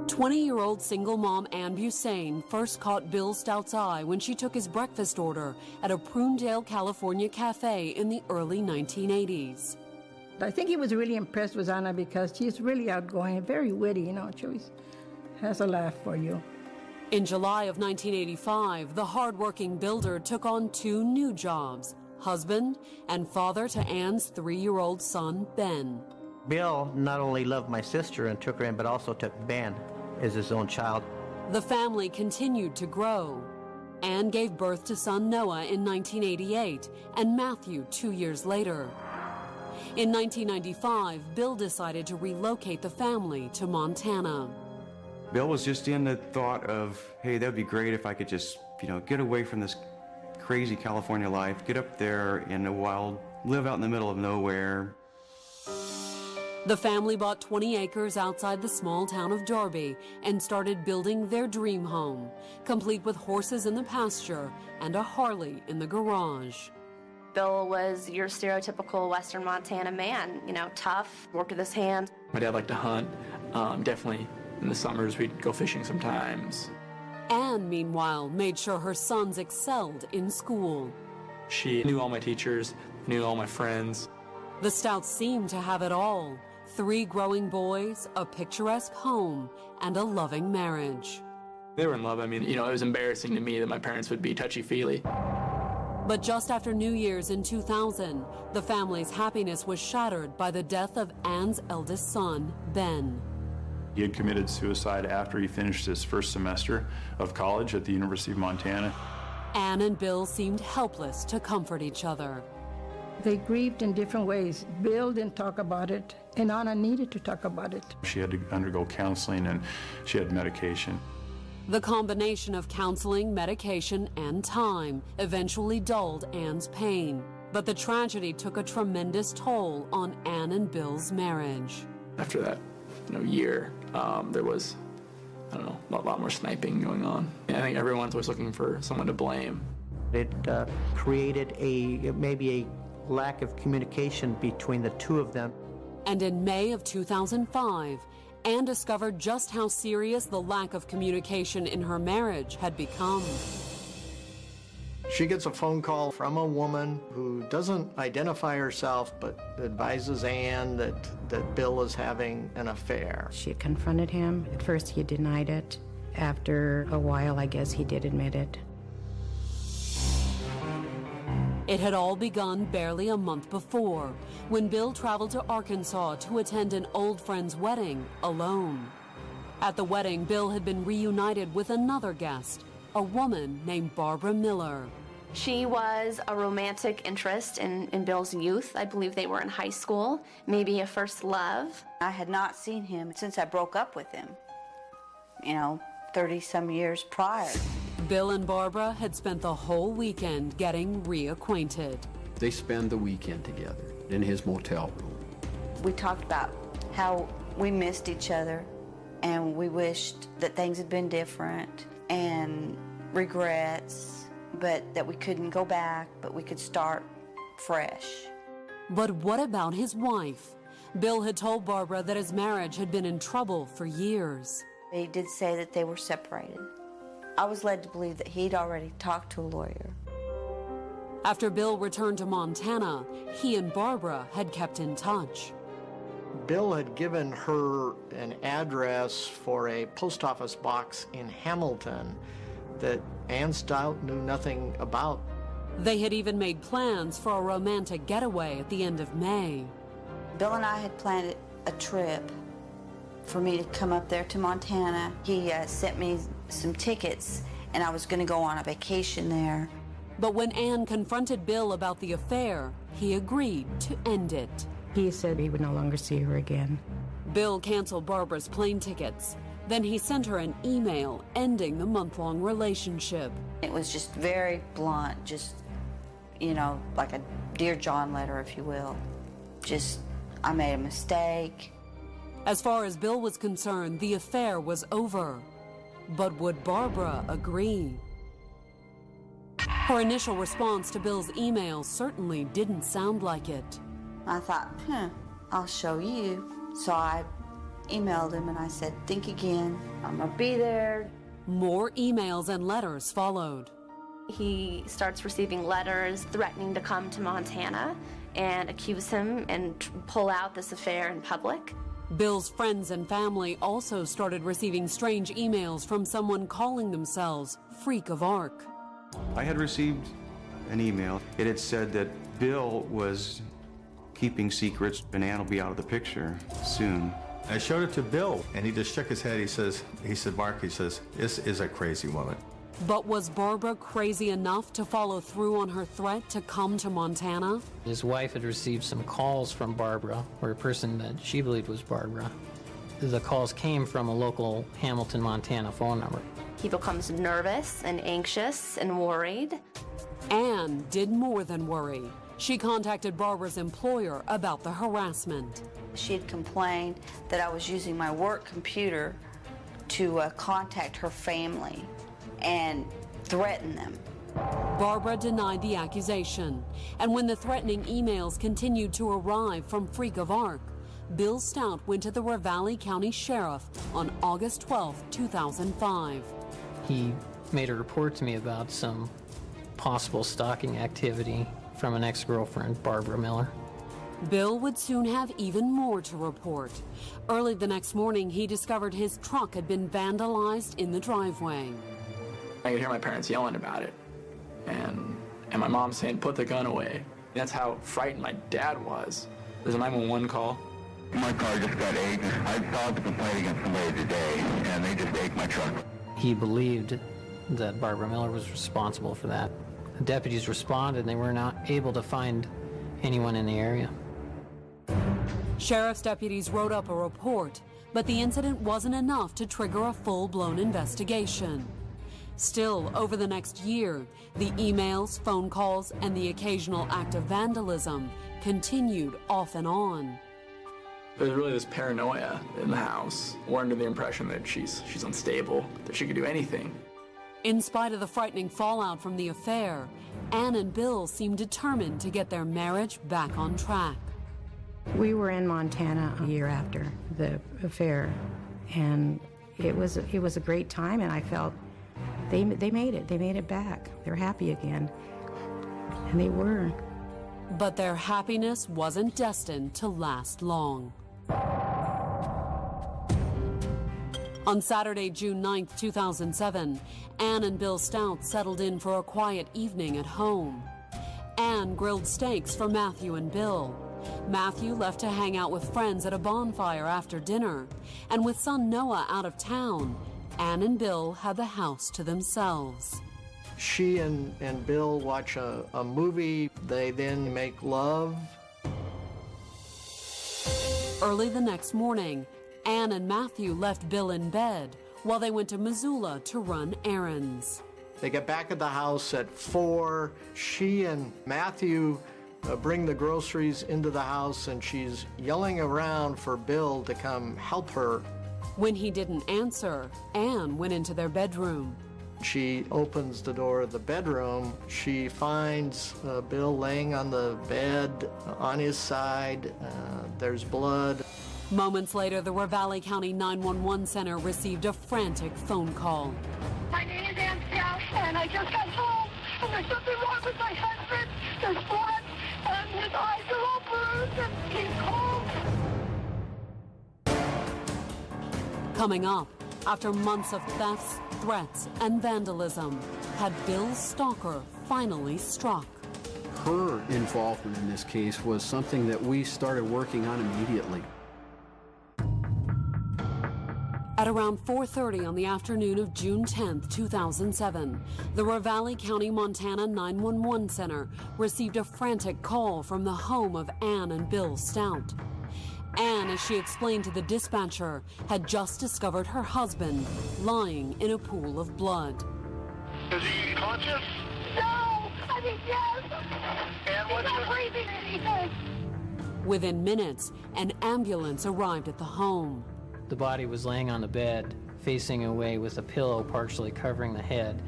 "20-year-old single mom Ann Busane first caught Bill Stout's eye when she took his breakfast order at a Prunedale, California cafe in the early 1980s.
I think he was really impressed with Anna because she's really outgoing, very witty, you know, she always has a laugh for you.
In July of 1985, the hard-working builder took on 2 new jobs, husband and father to Ann's 3-year-old son, Ben.
Bill not only loved my sister and took her in, but also took Ben as his own child.
The family continued to grow. Ann gave birth to son Noah in 1988 and Matthew 2 years later. In 1995, Bill decided to relocate the family to Montana.
Bill was just in the thought of, hey, that'd be great if I could just, get away from this crazy California life, get up there in the wild, live out in the middle of nowhere.
The family bought 20 acres outside the small town of Darby and started building their dream home, complete with horses in the pasture and a Harley in the garage.
Bill was your stereotypical Western Montana man, tough, worked with his hands.
My dad liked to hunt. Definitely in the summers we'd go fishing sometimes.
Anne, meanwhile, made sure her sons excelled in school.
She knew all my teachers, knew all my friends.
The Stouts seemed to have it all. 3 growing boys, a picturesque home, and a loving marriage.
They were in love. It was embarrassing to me that my parents would be touchy-feely.
But just after New Year's in 2000, the family's happiness was shattered by the death of Anne's eldest son, Ben.
He had committed suicide after he finished his first semester of college at the University of Montana.
Anne and Bill seemed helpless to comfort each other.
They grieved in different ways. Bill didn't talk about it, and Anna needed to talk about it.
She had to undergo counseling and she had medication.
The combination of counseling, medication, and time eventually dulled Anne's pain. But the tragedy took a tremendous toll on Anne and Bill's marriage.
After that year, there was, a lot more sniping going on. I think everyone's always looking for someone to blame.
It created maybe a lack of communication between the two of them.
And in May of 2005, Anne discovered just how serious the lack of communication in her marriage had become.
She gets a phone call from a woman who doesn't identify herself, but advises Anne that Bill is having an affair.
She had confronted him. At first, he denied it. After a while, I guess he did admit it.
It had all begun barely a month before, when Bill traveled to Arkansas to attend an old friend's wedding alone. At the wedding, Bill had been reunited with another guest, a woman named Barbara Miller.
She was a romantic interest in Bill's youth. I believe they were in high school, maybe a first love.
I had not seen him since I broke up with him, 30-some years prior.
Bill and Barbara had spent the whole weekend getting reacquainted.
They spend the weekend together in his motel room.
We talked about how we missed each other and we wished that things had been different and regrets, but that we couldn't go back, but we could start fresh.
But what about his wife? Bill had told Barbara that his marriage had been in trouble for years.
He did say that they were separated. I was led to believe that he'd already talked to a lawyer.
After Bill returned to Montana, he and Barbara had kept in touch.
Bill had given her an address for a post office box in Hamilton that Ann Stout knew nothing about.
They had even made plans for a romantic getaway at the end of May.
Bill and I had planned a trip for me to come up there to Montana. He sent me some tickets, and I was going to go on a vacation there.
But when Anne confronted Bill about the affair, he agreed to end it.
He said he would no longer see her again.
Bill canceled Barbara's plane tickets. Then he sent her an email ending the month-long relationship.
It was just very blunt, just, like a Dear John letter, if you will. Just, I made a mistake.
As far as Bill was concerned, the affair was over. But would Barbara agree? Her initial response to Bill's email certainly didn't sound like it.
I thought, I'll show you. So I emailed him and I said, think again. I'm gonna be there.
More emails and letters followed.
He starts receiving letters threatening to come to Montana and accuse him and pull out this affair in public.
Bill's friends and family also started receiving strange emails from someone calling themselves Freak of Arc.
I had received an email. It had said that Bill was keeping secrets and Ann will be out of the picture soon.
I showed it to Bill, and he just shook his head. He said, Mark, this is a crazy woman.
But was Barbara crazy enough to follow through on her threat to come to Montana?
His wife had received some calls from Barbara, or a person that she believed was Barbara. The calls came from a local Hamilton, Montana phone number.
He becomes nervous and anxious and worried.
Anne did more than worry. She contacted Barbara's employer about the harassment.
She had complained that I was using my work computer to contact her family and threaten them.
Barbara denied the accusation, and when the threatening emails continued to arrive from Freak of Arc, Bill Stout went to the Ravalli County Sheriff on August 12, 2005.
He made a report to me about some possible stalking activity from an ex-girlfriend, Barbara Miller.
Bill would soon have even more to report. Early the next morning, he discovered his truck had been vandalized in the driveway.
I could hear my parents yelling about it, and my mom saying, "Put the gun away." That's how frightened my dad was. There's a 911 call.
My car just got egged. I filed a complaint against somebody today, and they just egged my truck.
He believed that Barbara Miller was responsible for that. The deputies responded, and they were not able to find anyone in the area.
Sheriff's deputies wrote up a report, but the incident wasn't enough to trigger a full-blown investigation. Still, over the next year, the emails, phone calls, and the occasional act of vandalism continued off and on.
There's really this paranoia in the house. We're under the impression that she's unstable, that she could do anything.
In spite of the frightening fallout from the affair, Anne and Bill seemed determined to get their marriage back on track.
We were in Montana a year after the affair, and it was a great time, and I felt they made it. They made it back. They're happy again, and they were.
But their happiness wasn't destined to last long. On Saturday, June 9, 2007, Anne and Bill Stout settled in for a quiet evening at home. Anne grilled steaks for Matthew and Bill. Matthew left to hang out with friends at a bonfire after dinner. And with son Noah out of town, Anne and Bill had the house to themselves.
She and Bill watch a movie. They then make love.
Early the next morning, Anne and Matthew left Bill in bed while they went to Missoula to run errands.
They get back at the house at 4. She and Matthew bring the groceries into the house, and she's yelling around for Bill to come help her.
When he didn't answer, Anne went into their bedroom.
She opens the door of the bedroom. She finds Bill laying on the bed on his side. There's blood.
Moments later, the Ravalli County 911 Center received a frantic phone call.
My name is Ann Stout, and I just got home, and there's something wrong with my husband. There's blood, and his eyes are all bruised, and he's cold.
Coming up, after months of thefts, threats, and vandalism, had Bill's stalker finally struck.
Her involvement in this case was something that we started working on immediately.
At around 4:30 on the afternoon of June 10, 2007, the Ravalli County, Montana 911 Center received a frantic call from the home of Anne and Bill Stout. Anne, as she explained to the dispatcher, had just discovered her husband lying in a pool of blood.
Is he conscious? No! I mean, yes! And what's not breathing anything!
Within minutes, an ambulance arrived at the home.
The body was laying on the bed, facing away with a pillow partially covering the head.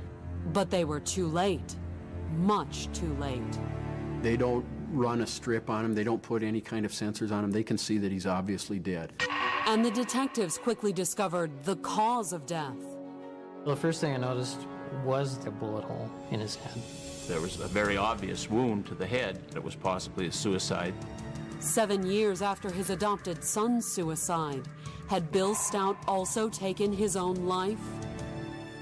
But they were too late. Much too late.
They don't run a strip on him. They don't put any kind of sensors on him. They can see that he's obviously dead.
And the detectives quickly discovered the cause of death.
Well, the first thing I noticed was the bullet hole in his head.
There was a very obvious wound to the head that was possibly a suicide.
7 years after his adopted son's suicide, had Bill Stout also taken his own life?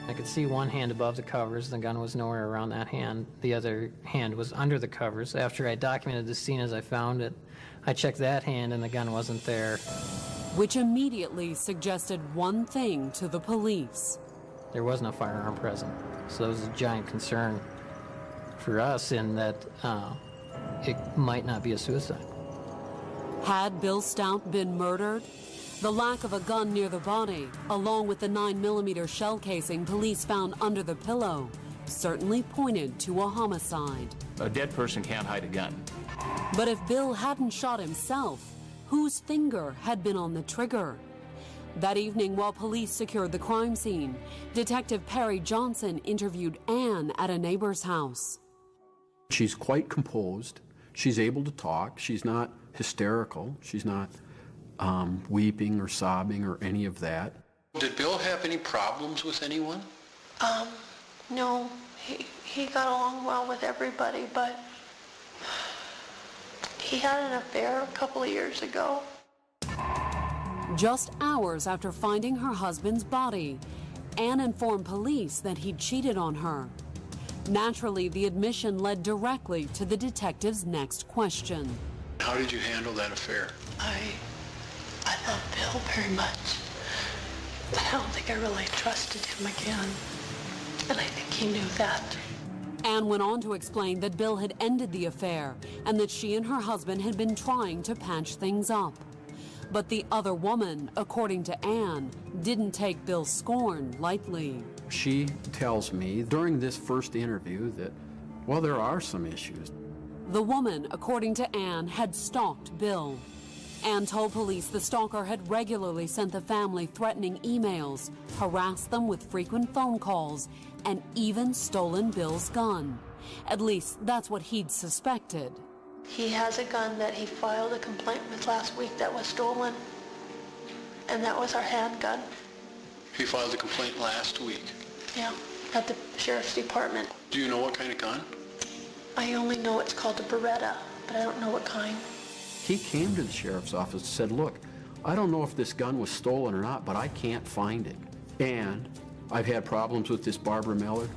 I could see one hand above the covers. The gun was nowhere around that hand. The other hand was under the covers. After I documented the scene as I found it, I checked that hand and the gun wasn't there.
Which immediately suggested one thing to the police.
There was no firearm present. So it was a giant concern for us in that it might not be a suicide.
Had Bill Stout been murdered? The lack of a gun near the body, along with the 9mm shell casing police found under the pillow, certainly pointed to a homicide.
A dead person can't hide a gun.
But if Bill hadn't shot himself, whose finger had been on the trigger? That evening, while police secured the crime scene, Detective Perry Johnson interviewed Ann at a neighbor's house.
She's quite composed. She's able to talk. She's not hysterical. She's not weeping or sobbing or any of that.
Did Bill have any problems with anyone?
No, he got along well with everybody, but he had an affair a couple of years ago.
Just hours after finding her husband's body, Ann informed police that he'd cheated on her. Naturally, the admission led directly to the detective's next question.
How did you handle that affair?
I love Bill very much, but I don't think I really trusted him again, and I think he knew that.
Ann went on to explain that Bill had ended the affair and that she and her husband had been trying to patch things up. But the other woman, according to Ann, didn't take Bill's scorn lightly.
She tells me during this first interview that, well, there are some issues.
The woman, according to Ann, had stalked Bill. Ann told police the stalker had regularly sent the family threatening emails, harassed them with frequent phone calls, and even stolen Bill's gun. At least that's what he'd suspected.
He has a gun that he filed a complaint with last week that was stolen, and that was our handgun.
He filed a complaint last week.
Yeah, at the sheriff's department.
Do you know what kind of gun?
I only know it's called a Beretta, but I don't know what kind.
He came to the sheriff's office and said, look, I don't know if this gun was stolen or not, but I can't find it. And I've had problems with this Barbara Miller.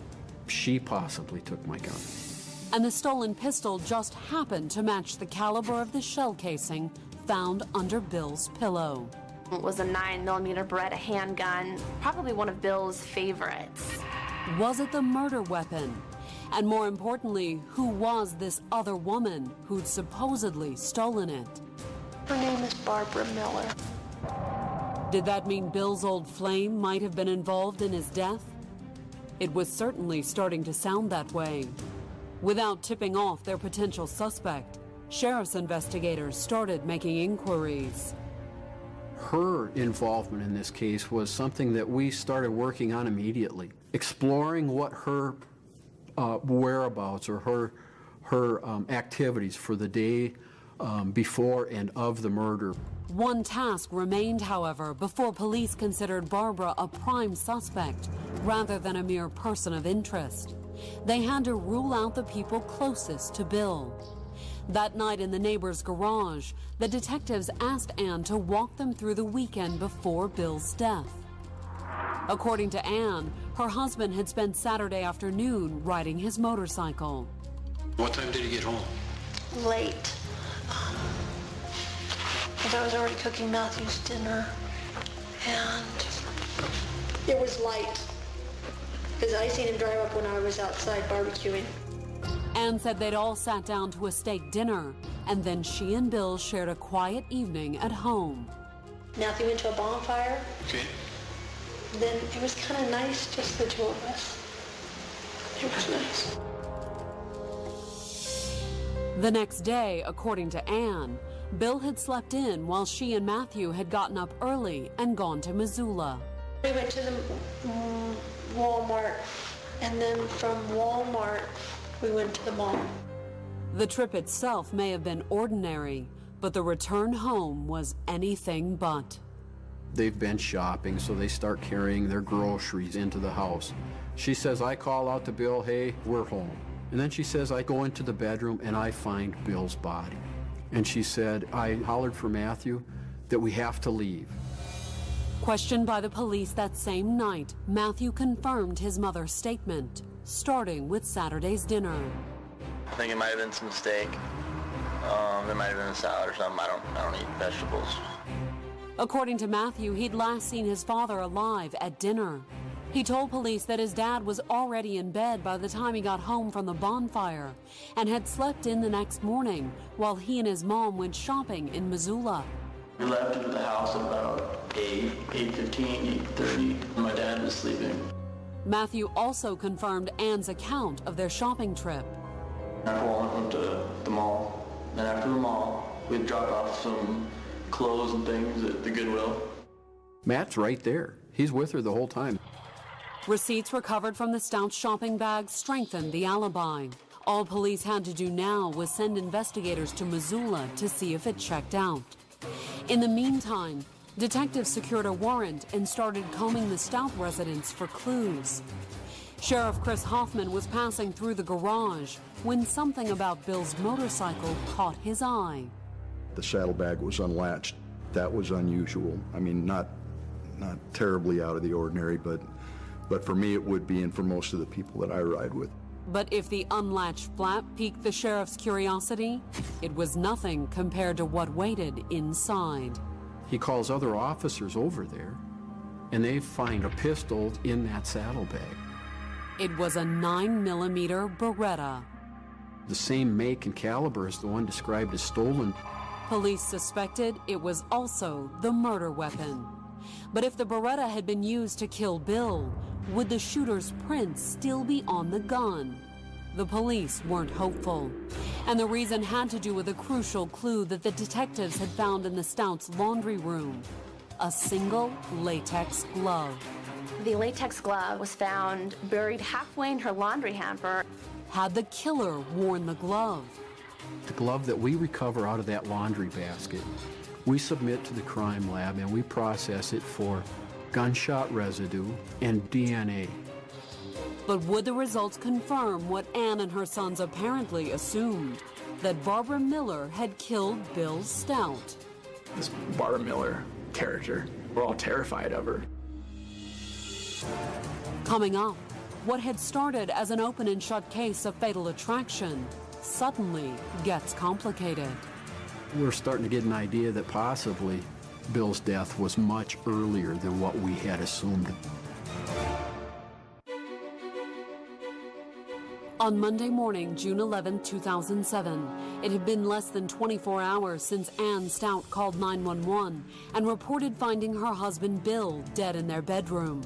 She possibly took my gun.
And the stolen pistol just happened to match the caliber of the shell casing found under Bill's pillow.
It was a 9mm Beretta handgun, probably one of Bill's favorites.
Was it the murder weapon? And more importantly, who was this other woman who'd supposedly stolen it?
Her name is Barbara Miller.
Did that mean Bill's old flame might have been involved in his death? It was certainly starting to sound that way. Without tipping off their potential suspect, sheriff's investigators started making inquiries.
Her involvement in this case was something that we started working on immediately, exploring what her whereabouts or her activities for the day before and of the murder.
One task remained, however, before police considered Barbara a prime suspect rather than a mere person of interest. They had to rule out the people closest to Bill. That night in the neighbor's garage, the detectives asked Ann to walk them through the weekend before Bill's death. According to Ann, her husband had spent Saturday afternoon riding his motorcycle.
What time did he get home?
Late. Because I was already cooking Matthew's dinner, and it was light. Because I seen him drive up when I was outside barbecuing.
Ann said they'd all sat down to a steak dinner, and then she and Bill shared a quiet evening at home.
Matthew went to a bonfire.
Okay.
Then it was kind of nice, just the two of us. It was nice.
The next day, according to Ann, Bill had slept in while she and Matthew had gotten up early and gone to Missoula.
We went to the Walmart, and then from Walmart, we went to the mall.
The trip itself may have been ordinary, but the return home was anything but.
They've been shopping, so they start carrying their groceries into the house. She says, I call out to Bill, hey, we're home. And then she says, I go into the bedroom and I find Bill's body. And she said, I hollered for Matthew that we have to leave.
Questioned by the police that same night, Matthew confirmed his mother's statement, starting with Saturday's dinner.
I think it might have been some steak. There might have been a salad or something. I don't eat vegetables.
According to Matthew, he'd last seen his father alive at dinner. He told police that his dad was already in bed by the time he got home from the bonfire and had slept in the next morning while he and his mom went shopping in Missoula.
We left into the house at about 8:15, 8:30. My dad was sleeping.
Matthew also confirmed Ann's account of their shopping trip.
After Walmart, went to the mall. Then after the mall, we'd drop off some clothes and things at the Goodwill.
Matt's right there. He's with her the whole time.
Receipts recovered from the Stouts shopping bag strengthened the alibi. All police had to do now was send investigators to Missoula to see if it checked out. In the meantime, detectives secured a warrant and started combing the Stout residence for clues. Sheriff Chris Hoffman was passing through the garage when something about Bill's motorcycle caught his eye.
The saddlebag was unlatched. That was unusual. I mean, not terribly out of the ordinary, but for me it would be, and for most of the people that I ride with.
But if the unlatched flap piqued the sheriff's curiosity, it was nothing compared to what waited inside.
He calls other officers over there, and they find a pistol in that saddlebag.
It was a 9mm Beretta.
The same make and caliber as the one described as stolen.
Police suspected it was also the murder weapon. But if the Beretta had been used to kill Bill, would the shooter's prints still be on the gun? The police weren't hopeful. And the reason had to do with a crucial clue that the detectives had found in the Stouts' laundry room: a single latex glove.
The latex glove was found buried halfway in her laundry hamper.
Had the killer worn the glove?
The glove that we recover out of that laundry basket, we submit to the crime lab and we process it for gunshot residue and DNA.
But would the results confirm what Ann and her sons apparently assumed? That Barbara Miller had killed Bill Stout.
This Barbara Miller character, we're all terrified of her.
Coming up, what had started as an open and shut case of fatal attraction suddenly gets complicated.
We're starting to get an idea that possibly Bill's death was much earlier than what we had assumed.
On Monday morning, June 11, 2007, it had been less than 24 hours since Ann Stout called 911 and reported finding her husband Bill dead in their bedroom.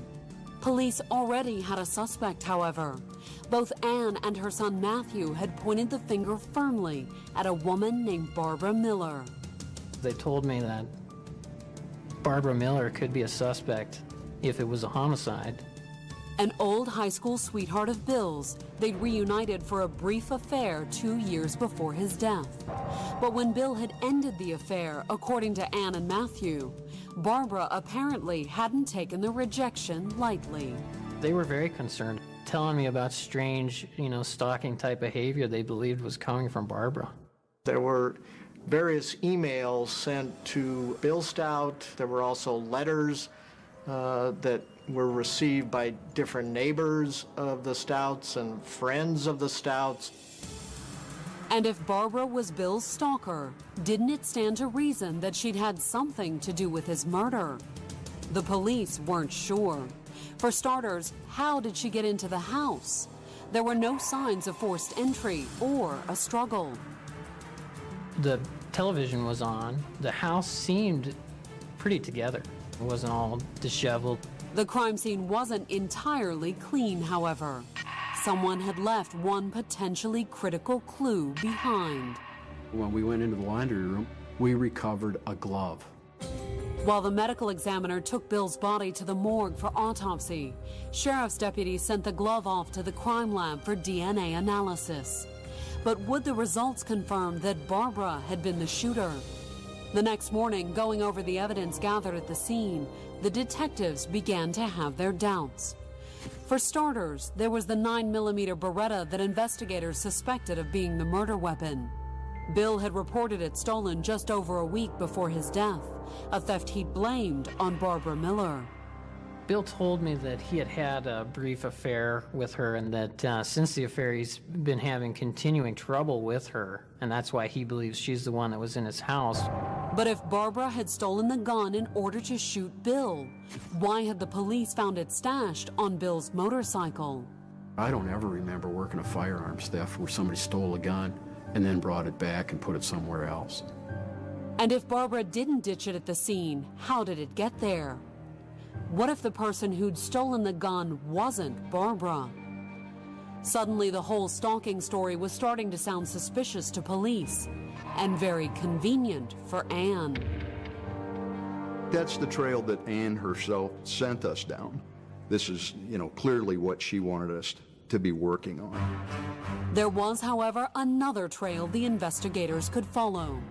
Police already had a suspect, however. Both Ann and her son Matthew had pointed the finger firmly at a woman named Barbara Miller.
They told me that Barbara Miller could be a suspect if it was a homicide.
An old high school sweetheart of Bill's, they'd reunited for a brief affair 2 years before his death. But when Bill had ended the affair, according to Ann and Matthew, Barbara apparently hadn't taken the rejection lightly.
They were very concerned, telling me about strange, stalking type behavior they believed was coming from Barbara.
There were various emails sent to Bill Stout. There were also letters that were received by different neighbors of the Stouts and friends of the Stouts.
And if Barbara was Bill's stalker, didn't it stand to reason that she'd had something to do with his murder? The police weren't sure. For starters, how did she get into the house? There were no signs of forced entry or a struggle.
The television was on. The house seemed pretty together. It wasn't all disheveled.
The crime scene wasn't entirely clean, however. Someone had left one potentially critical clue behind.
When we went into the laundry room, we recovered a glove.
While the medical examiner took Bill's body to the morgue for autopsy, sheriff's deputies sent the glove off to the crime lab for DNA analysis. But would the results confirm that Barbara had been the shooter? The next morning, going over the evidence gathered at the scene, the detectives began to have their doubts. For starters, there was the 9mm Beretta that investigators suspected of being the murder weapon. Bill had reported it stolen just over a week before his death, a theft he'd blamed on Barbara Miller.
Bill told me that he had had a brief affair with her and that since the affair he's been having continuing trouble with her, and that's why he believes she's the one that was in his house.
But if Barbara had stolen the gun in order to shoot Bill, why had the police found it stashed on Bill's motorcycle?
I don't ever remember working a firearms theft where somebody stole a gun and then brought it back and put it somewhere else.
And if Barbara didn't ditch it at the scene, how did it get there? What if the person who'd stolen the gun wasn't Barbara? Suddenly, the whole stalking story was starting to sound suspicious to police, and very convenient for Ann.
That's the trail that Ann herself sent us down. This is, clearly what she wanted us to be working on.
There was, however, another trail the investigators could follow.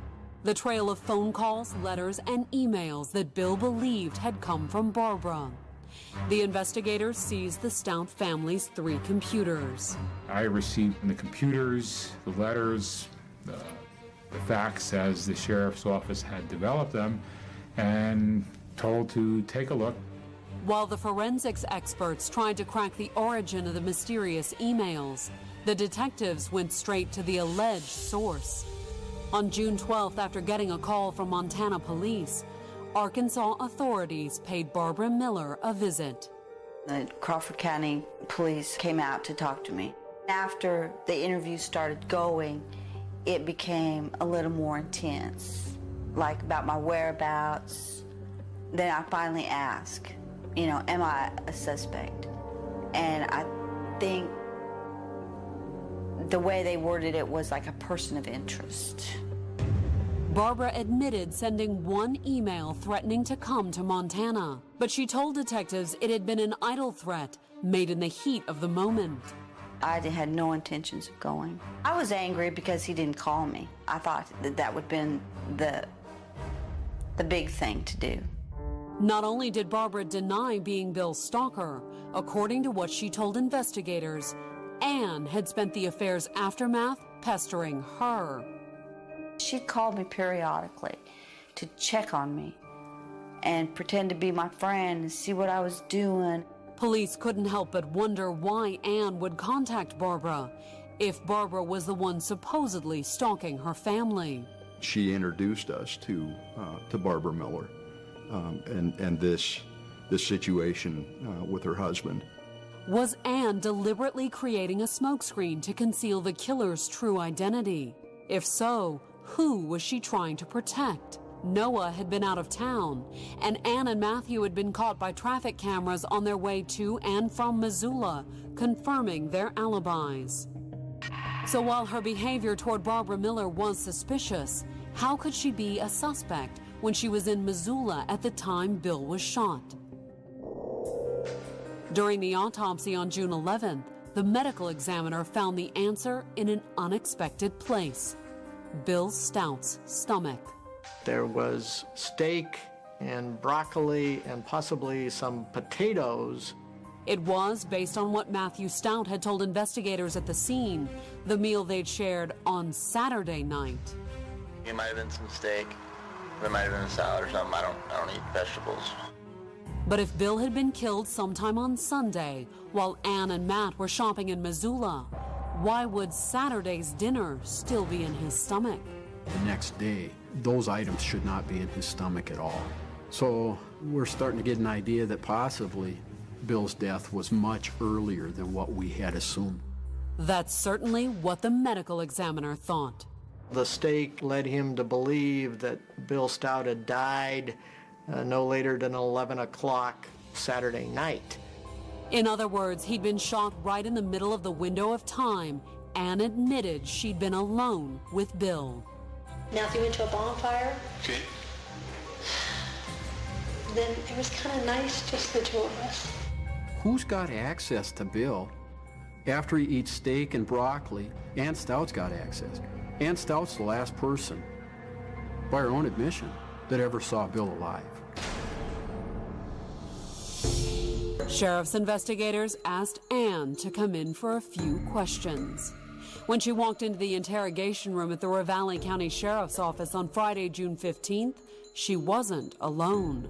The trail of phone calls, letters, and emails that Bill believed had come from Barbara. The investigators seized the Stout family's 3 computers.
I received the computers, the letters, the facts as the sheriff's office had developed them, and told to take a look.
While the forensics experts tried to crack the origin of the mysterious emails, the detectives went straight to the alleged source. On June 12th, after getting a call from Montana police, Arkansas authorities paid Barbara Miller a visit.
The Crawford County police came out to talk to me. After the interview started going, it became a little more intense, like about my whereabouts. Then I finally asked, am I a suspect? And I think the way they worded it was like a person of interest.
Barbara admitted sending one email threatening to come to Montana, but she told detectives it had been an idle threat made in the heat of the moment.
I had no intentions of going. I was angry because he didn't call me. I thought that would have been the big thing to do.
Not only did Barbara deny being Bill's stalker, according to what she told investigators, Ann had spent the affair's aftermath pestering her.
She'd call me periodically to check on me and pretend to be my friend and see what I was doing.
Police couldn't help but wonder why Ann would contact Barbara if Barbara was the one supposedly stalking her family.
She introduced us to Barbara Miller and this situation with her husband.
Was Ann deliberately creating a smokescreen to conceal the killer's true identity? If so, who was she trying to protect? Noah had been out of town, and Ann and Matthew had been caught by traffic cameras on their way to and from Missoula, confirming their alibis. So while her behavior toward Barbara Miller was suspicious, how could she be a suspect when she was in Missoula at the time Bill was shot? During the autopsy on June 11th, the medical examiner found the answer in an unexpected place: Bill Stout's stomach.
There was steak and broccoli and possibly some potatoes.
It was, based on what Matthew Stout had told investigators at the scene, the meal they'd shared on Saturday night.
It might have been some steak. There might have been a salad or something. I don't eat vegetables.
But if Bill had been killed sometime on Sunday while Ann and Matt were shopping in Missoula, why would Saturday's dinner still be in his stomach?
The next day, those items should not be in his stomach at all. So we're starting to get an idea that possibly Bill's death was much earlier than what we had assumed.
That's certainly what the medical examiner thought.
The steak led him to believe that Bill Stout had died no later than 11 o'clock Saturday night.
In other words, he'd been shot right in the middle of the window of time and admitted she'd been alone with Bill.
Matthew went to a bonfire.
Okay.
Then it was kind of nice, just the two of us.
Who's got access to Bill? After he eats steak and broccoli, Ann Stout's got access. Ann Stout's the last person, by her own admission, that ever saw Bill alive.
Sheriff's investigators asked Ann to come in for a few questions. When she walked into the interrogation room at the Ravalli County Sheriff's Office on Friday, June 15th, she wasn't alone.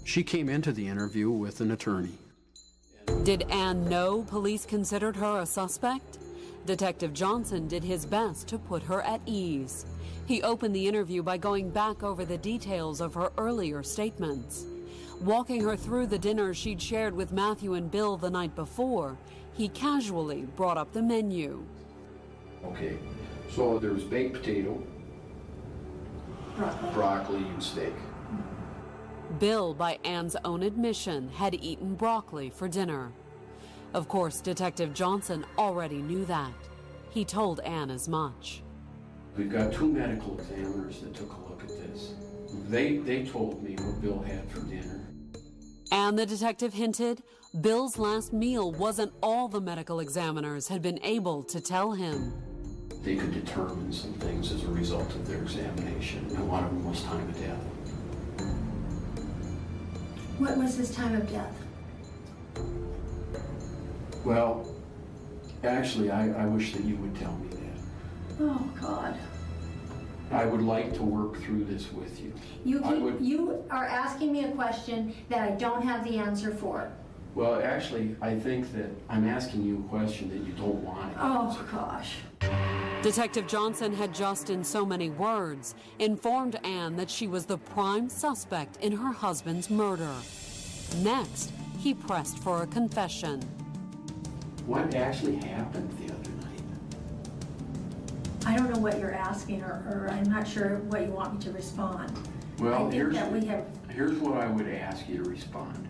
She came into the interview with an attorney.
Did Ann know police considered her a suspect? Detective Johnson did his best to put her at ease. He opened the interview by going back over the details of her earlier statements. Walking her through the dinner she'd shared with Matthew and Bill the night before, he casually brought up the menu.
Okay, so there was baked potato, broccoli and steak.
Bill, by Ann's own admission, had eaten broccoli for dinner. Of course, Detective Johnson already knew that. He told Ann as much.
We've got 2 medical examiners that took a look at this. They told me what Bill had for dinner.
And the detective hinted, Bill's last meal wasn't all the medical examiners had been able to tell him.
They could determine some things as a result of their examination, and one of them was time of death.
What was his time of death?
Well, actually, I wish that you would tell me that.
Oh, God.
I would like to work through this with you.
You are asking me a question that I don't have the answer for.
Well, actually, I think that I'm asking you a question that you don't want to answer.
Oh, gosh.
Detective Johnson had just, in so many words, informed Ann that she was the prime suspect in her husband's murder. Next, he pressed for a confession.
What actually happened the other night?
I don't know what you're asking, or I'm not sure what you want me to respond.
Well, here's what I would ask you to respond.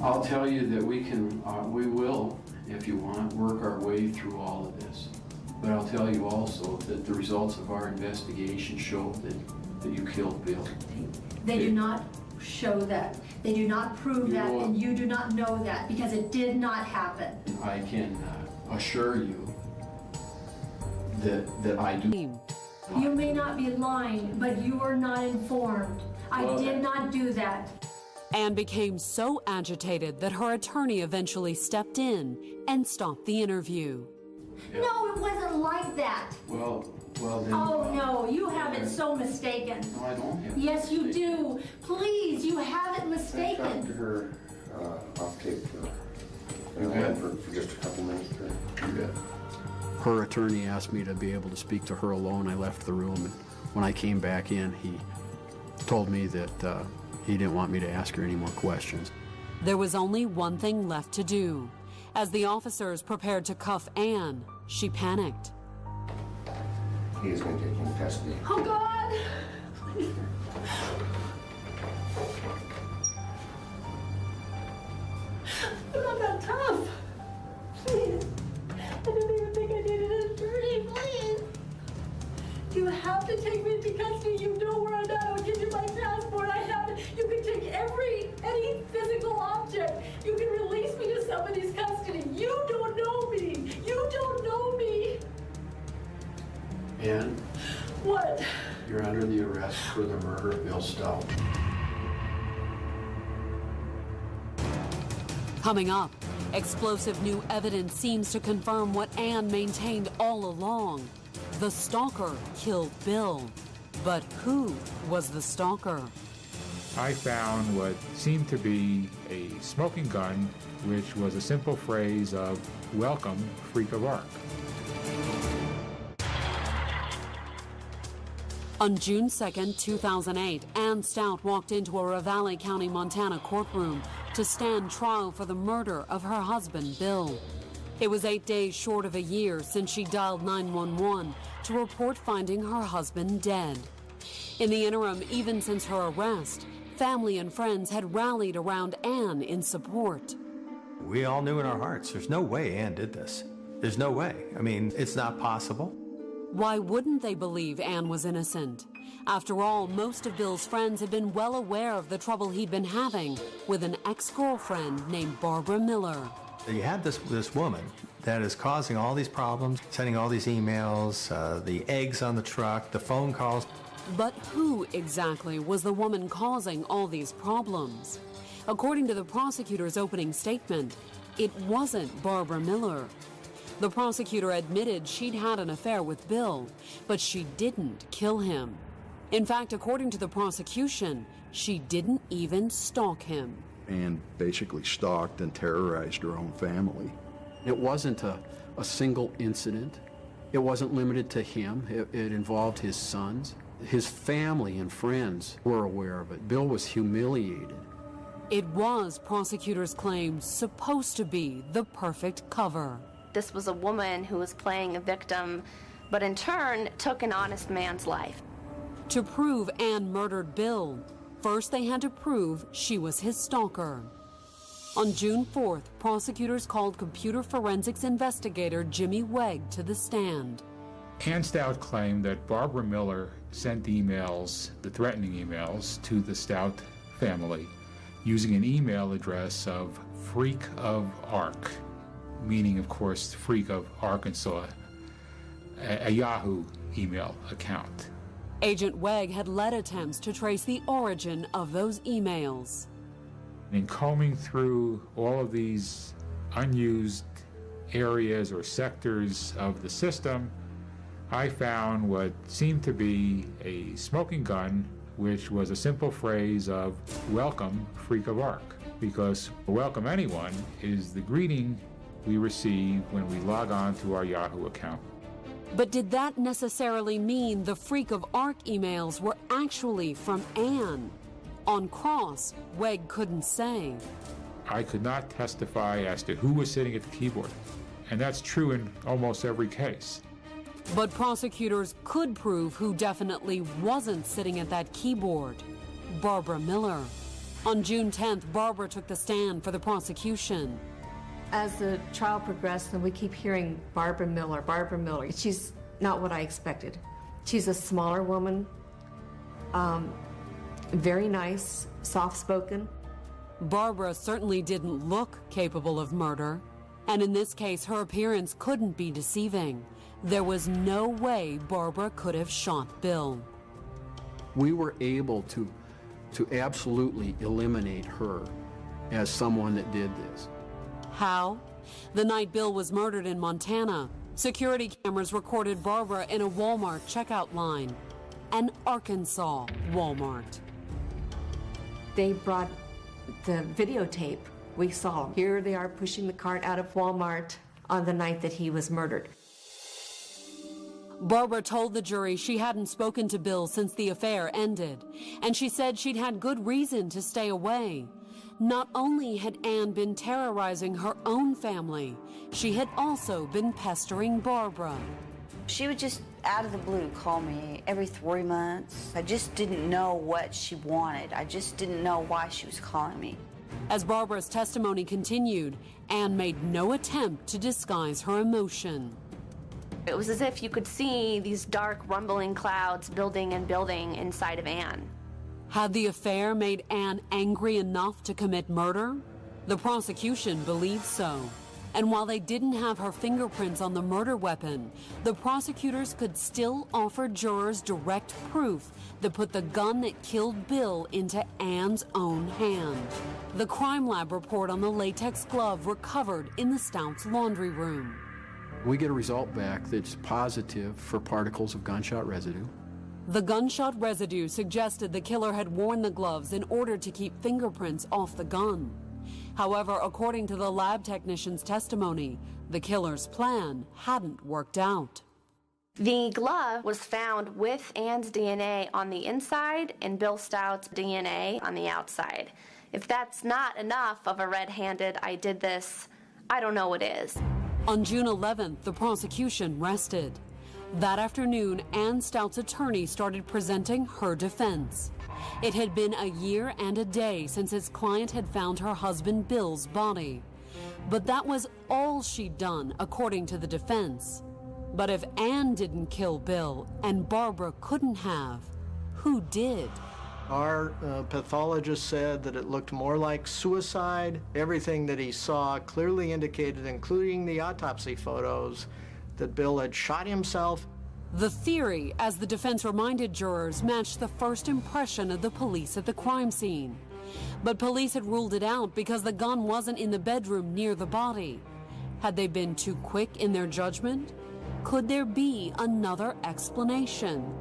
I'll tell you that we will, if you want, work our way through all of this. But I'll tell you also that the results of our investigation show that you killed Bill.
They do not show that. They do not prove that, and you do not know that, because it did not happen.
I can assure you that I do.
You may not be lying, but you are not informed. I did not do that.
Ann became so agitated that her attorney eventually stepped in and stopped the interview.
Yeah.
No, it wasn't like that.
Well then...
Oh, no, you have it so mistaken.
No, I don't have it.
Yes, you do. Please, you have it mistaken.
Can I talk to her off tape for just a couple minutes?
You bet. Her attorney asked me to be able to speak to her alone. I left the room, and when I came back in, he told me that he didn't want me to ask her any more questions.
There was only one thing left to do. As the officers prepared to cuff Ann, she panicked.
He is going to take you into custody.
Oh, God! I'm not that tough. Please. I didn't even think I needed an attorney. Please. You have to take me into custody. You know where I'm at. I'll give you my passport. I have it. You can take any physical object. You can release me to somebody's custody. You don't know me. You don't know me.
Ann?
What?
You're under the arrest for the murder of Bill Stout.
Coming up, explosive new evidence seems to confirm what Ann maintained all along. The stalker killed Bill. But who was the stalker?
I found what seemed to be a smoking gun, which was a simple phrase of, "Welcome, freak of Arc."
On June 2nd, 2008, Ann Stout walked into a Ravalli County, Montana courtroom to stand trial for the murder of her husband, Bill. It was 8 days short of a year since she dialed 911 to report finding her husband dead. In the interim, even since her arrest, family and friends had rallied around Ann in support.
We all knew in our hearts, there's no way Ann did this. There's no way. I mean, it's not possible.
Why wouldn't they believe Ann was innocent? After all, most of Bill's friends had been well aware of the trouble he'd been having with an ex-girlfriend named Barbara Miller.
You had this woman that is causing all these problems, sending all these emails, the eggs on the truck, the phone calls.
But who exactly was the woman causing all these problems? According to the prosecutor's opening statement, it wasn't Barbara Miller. The prosecutor admitted she'd had an affair with Bill, but she didn't kill him. In fact, according to the prosecution, she didn't even stalk him.
And basically stalked and terrorized her own family.
It wasn't a single incident. It wasn't limited to him. It involved his sons. His family and friends were aware of it. Bill was humiliated.
It was, prosecutors claimed, supposed to be the perfect cover.
This was a woman who was playing a victim, but in turn took an honest man's life.
To prove Ann murdered Bill, first they had to prove she was his stalker. On June 4th, prosecutors called computer forensics investigator Jimmy Wegg to the stand.
Ann Stout claimed that Barbara Miller sent emails, the threatening emails, to the Stout family using an email address of Freak of Ark, meaning, of course, Freak of Arkansas, a Yahoo email account.
Agent Wegg had led attempts to trace the origin of those emails.
In combing through all of these unused areas or sectors of the system, I found what seemed to be a smoking gun, which was a simple phrase of "Welcome, Freak of Ark," because "Welcome anyone" is the greeting we receive when we log on to our Yahoo account.
But did that necessarily mean the Freak of Ark emails were actually from Ann? On cross, Wegg couldn't say.
I could not testify as to who was sitting at the keyboard, and that's true in almost every case.
But prosecutors could prove who definitely wasn't sitting at that keyboard: Barbara Miller. On June 10th, Barbara took the stand for the prosecution.
As the trial progressed, and we keep hearing Barbara Miller, Barbara Miller. She's not what I expected. She's a smaller woman, very nice, soft-spoken.
Barbara certainly didn't look capable of murder. And in this case, her appearance couldn't be deceiving. There was no way Barbara could have shot Bill.
We were able to absolutely eliminate her as someone that did this.
How? The night Bill was murdered in Montana, security cameras recorded Barbara in a Walmart checkout line. An Arkansas Walmart.
They brought the videotape. We saw them. Here they are pushing the cart out of Walmart on the night that he was murdered.
Barbara told the jury she hadn't spoken to Bill since the affair ended, and she said she'd had good reason to stay away. Not only had Ann been terrorizing her own family, she had also been pestering Barbara.
She would just, out of the blue, call me every 3 months. I just didn't know what she wanted. I just didn't know why she was calling me.
As Barbara's testimony continued, Ann made no attempt to disguise her emotion.
It was as if you could see these dark, rumbling clouds building and building inside of Ann.
Had the affair made Ann angry enough to commit murder? The prosecution believed so. And while they didn't have her fingerprints on the murder weapon, the prosecutors could still offer jurors direct proof that put the gun that killed Bill into Ann's own hand. The crime lab report on the latex glove recovered in the Stouts laundry room.
We get a result back that's positive for particles of gunshot residue.
The gunshot residue suggested the killer had worn the gloves in order to keep fingerprints off the gun. However, according to the lab technician's testimony, the killer's plan hadn't worked out.
The glove was found with Ann's DNA on the inside and Bill Stout's DNA on the outside. If that's not enough of a red-handed "I did this," I don't know what is.
On June 11th, the prosecution rested. That afternoon, Ann Stout's attorney started presenting her defense. It had been a year and a day since his client had found her husband Bill's body. But that was all she'd done, according to the defense. But if Ann didn't kill Bill and Barbara couldn't have, who did?
Our pathologist said that it looked more like suicide. Everything that he saw clearly indicated, including the autopsy photos, that Bill had shot himself.
The theory, as the defense reminded jurors, matched the first impression of the police at the crime scene. But police had ruled it out because the gun wasn't in the bedroom near the body. Had they been too quick in their judgment? Could there be another explanation?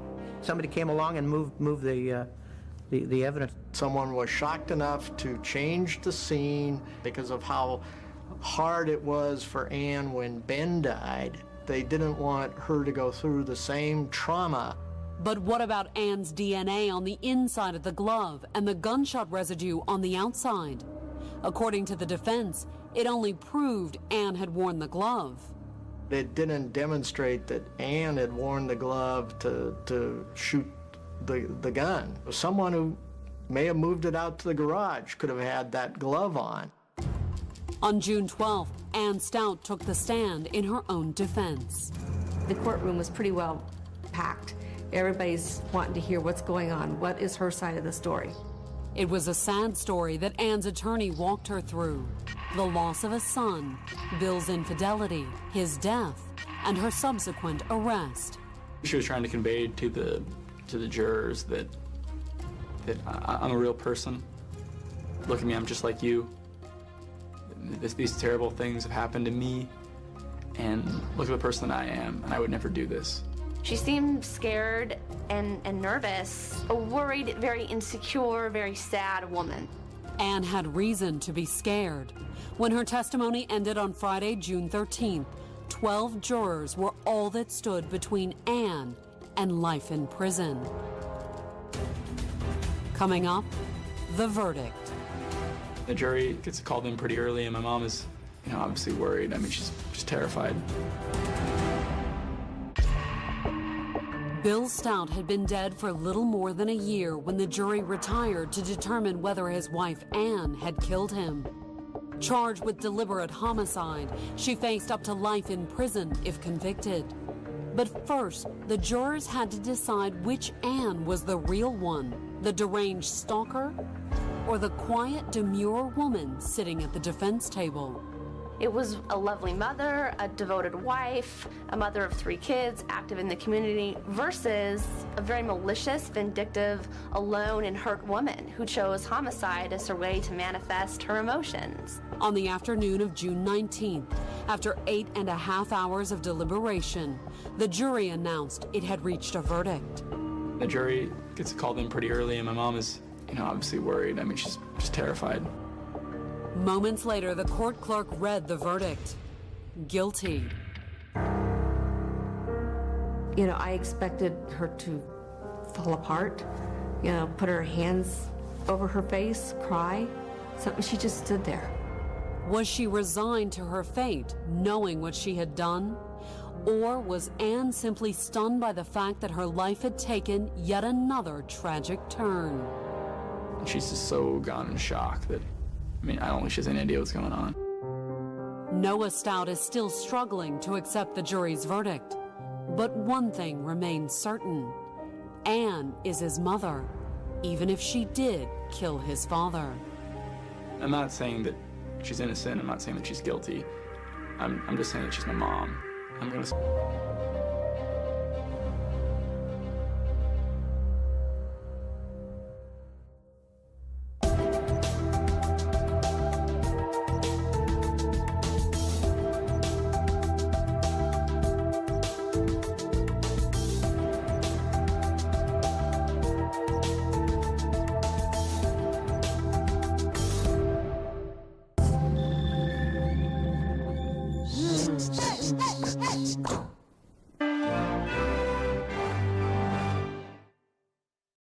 Somebody came along and moved the evidence.
Someone was shocked enough to change the scene because of how hard it was for Ann when Ben died. They didn't want her to go through the same trauma.
But what about Ann's DNA on the inside of the glove and the gunshot residue on the outside? According to the defense, it only proved Ann had worn the glove.
It didn't demonstrate that Ann had worn the glove to shoot the gun. Someone who may have moved it out to the garage could have had that glove on.
On June 12th, Ann Stout took the stand in her own defense.
The courtroom was pretty well packed. Everybody's wanting to hear what's going on. What is her side of the story?
It was a sad story that Ann's attorney walked her through. The loss of a son, Bill's infidelity, his death, and her subsequent arrest.
She was trying to convey to the jurors that I'm a real person. Look at me, I'm just like you. These terrible things have happened to me, and look at the person that I am, and I would never do this.
She seemed scared and nervous, a worried, very insecure, very sad woman.
Ann had reason to be scared. When her testimony ended on Friday, June 13th, 12 jurors were all that stood between Ann and life in prison. Coming up, the verdict.
The jury gets called in pretty early, and my mom is, obviously worried. I mean, she's just terrified.
Bill Stout had been dead for little more than a year when the jury retired to determine whether his wife Ann had killed him. Charged with deliberate homicide, she faced up to life in prison if convicted. But first, the jurors had to decide which Ann was the real one, the deranged stalker, or the quiet, demure woman sitting at the defense table.
It was a lovely mother, a devoted wife, a mother of 3 kids, active in the community, versus a very malicious, vindictive, alone and hurt woman who chose homicide as her way to manifest her emotions.
On the afternoon of June 19th, after 8.5 hours of deliberation, the jury announced it had reached a verdict.
The jury gets called in pretty early, and my mom is, obviously worried. I mean, she's just terrified.
Moments later, the court clerk read the verdict. Guilty.
I expected her to fall apart, put her hands over her face, cry. She just stood there.
Was she resigned to her fate, knowing what she had done? Or was Ann simply stunned by the fact that her life had taken yet another tragic turn?
She's just so gone in shock that, I don't think she has any idea what's going on.
Noah Stout is still struggling to accept the jury's verdict. But one thing remains certain. Ann is his mother, even if she did kill his father.
I'm not saying that she's innocent. I'm not saying that she's guilty. I'm just saying that she's my mom. I'm gonna...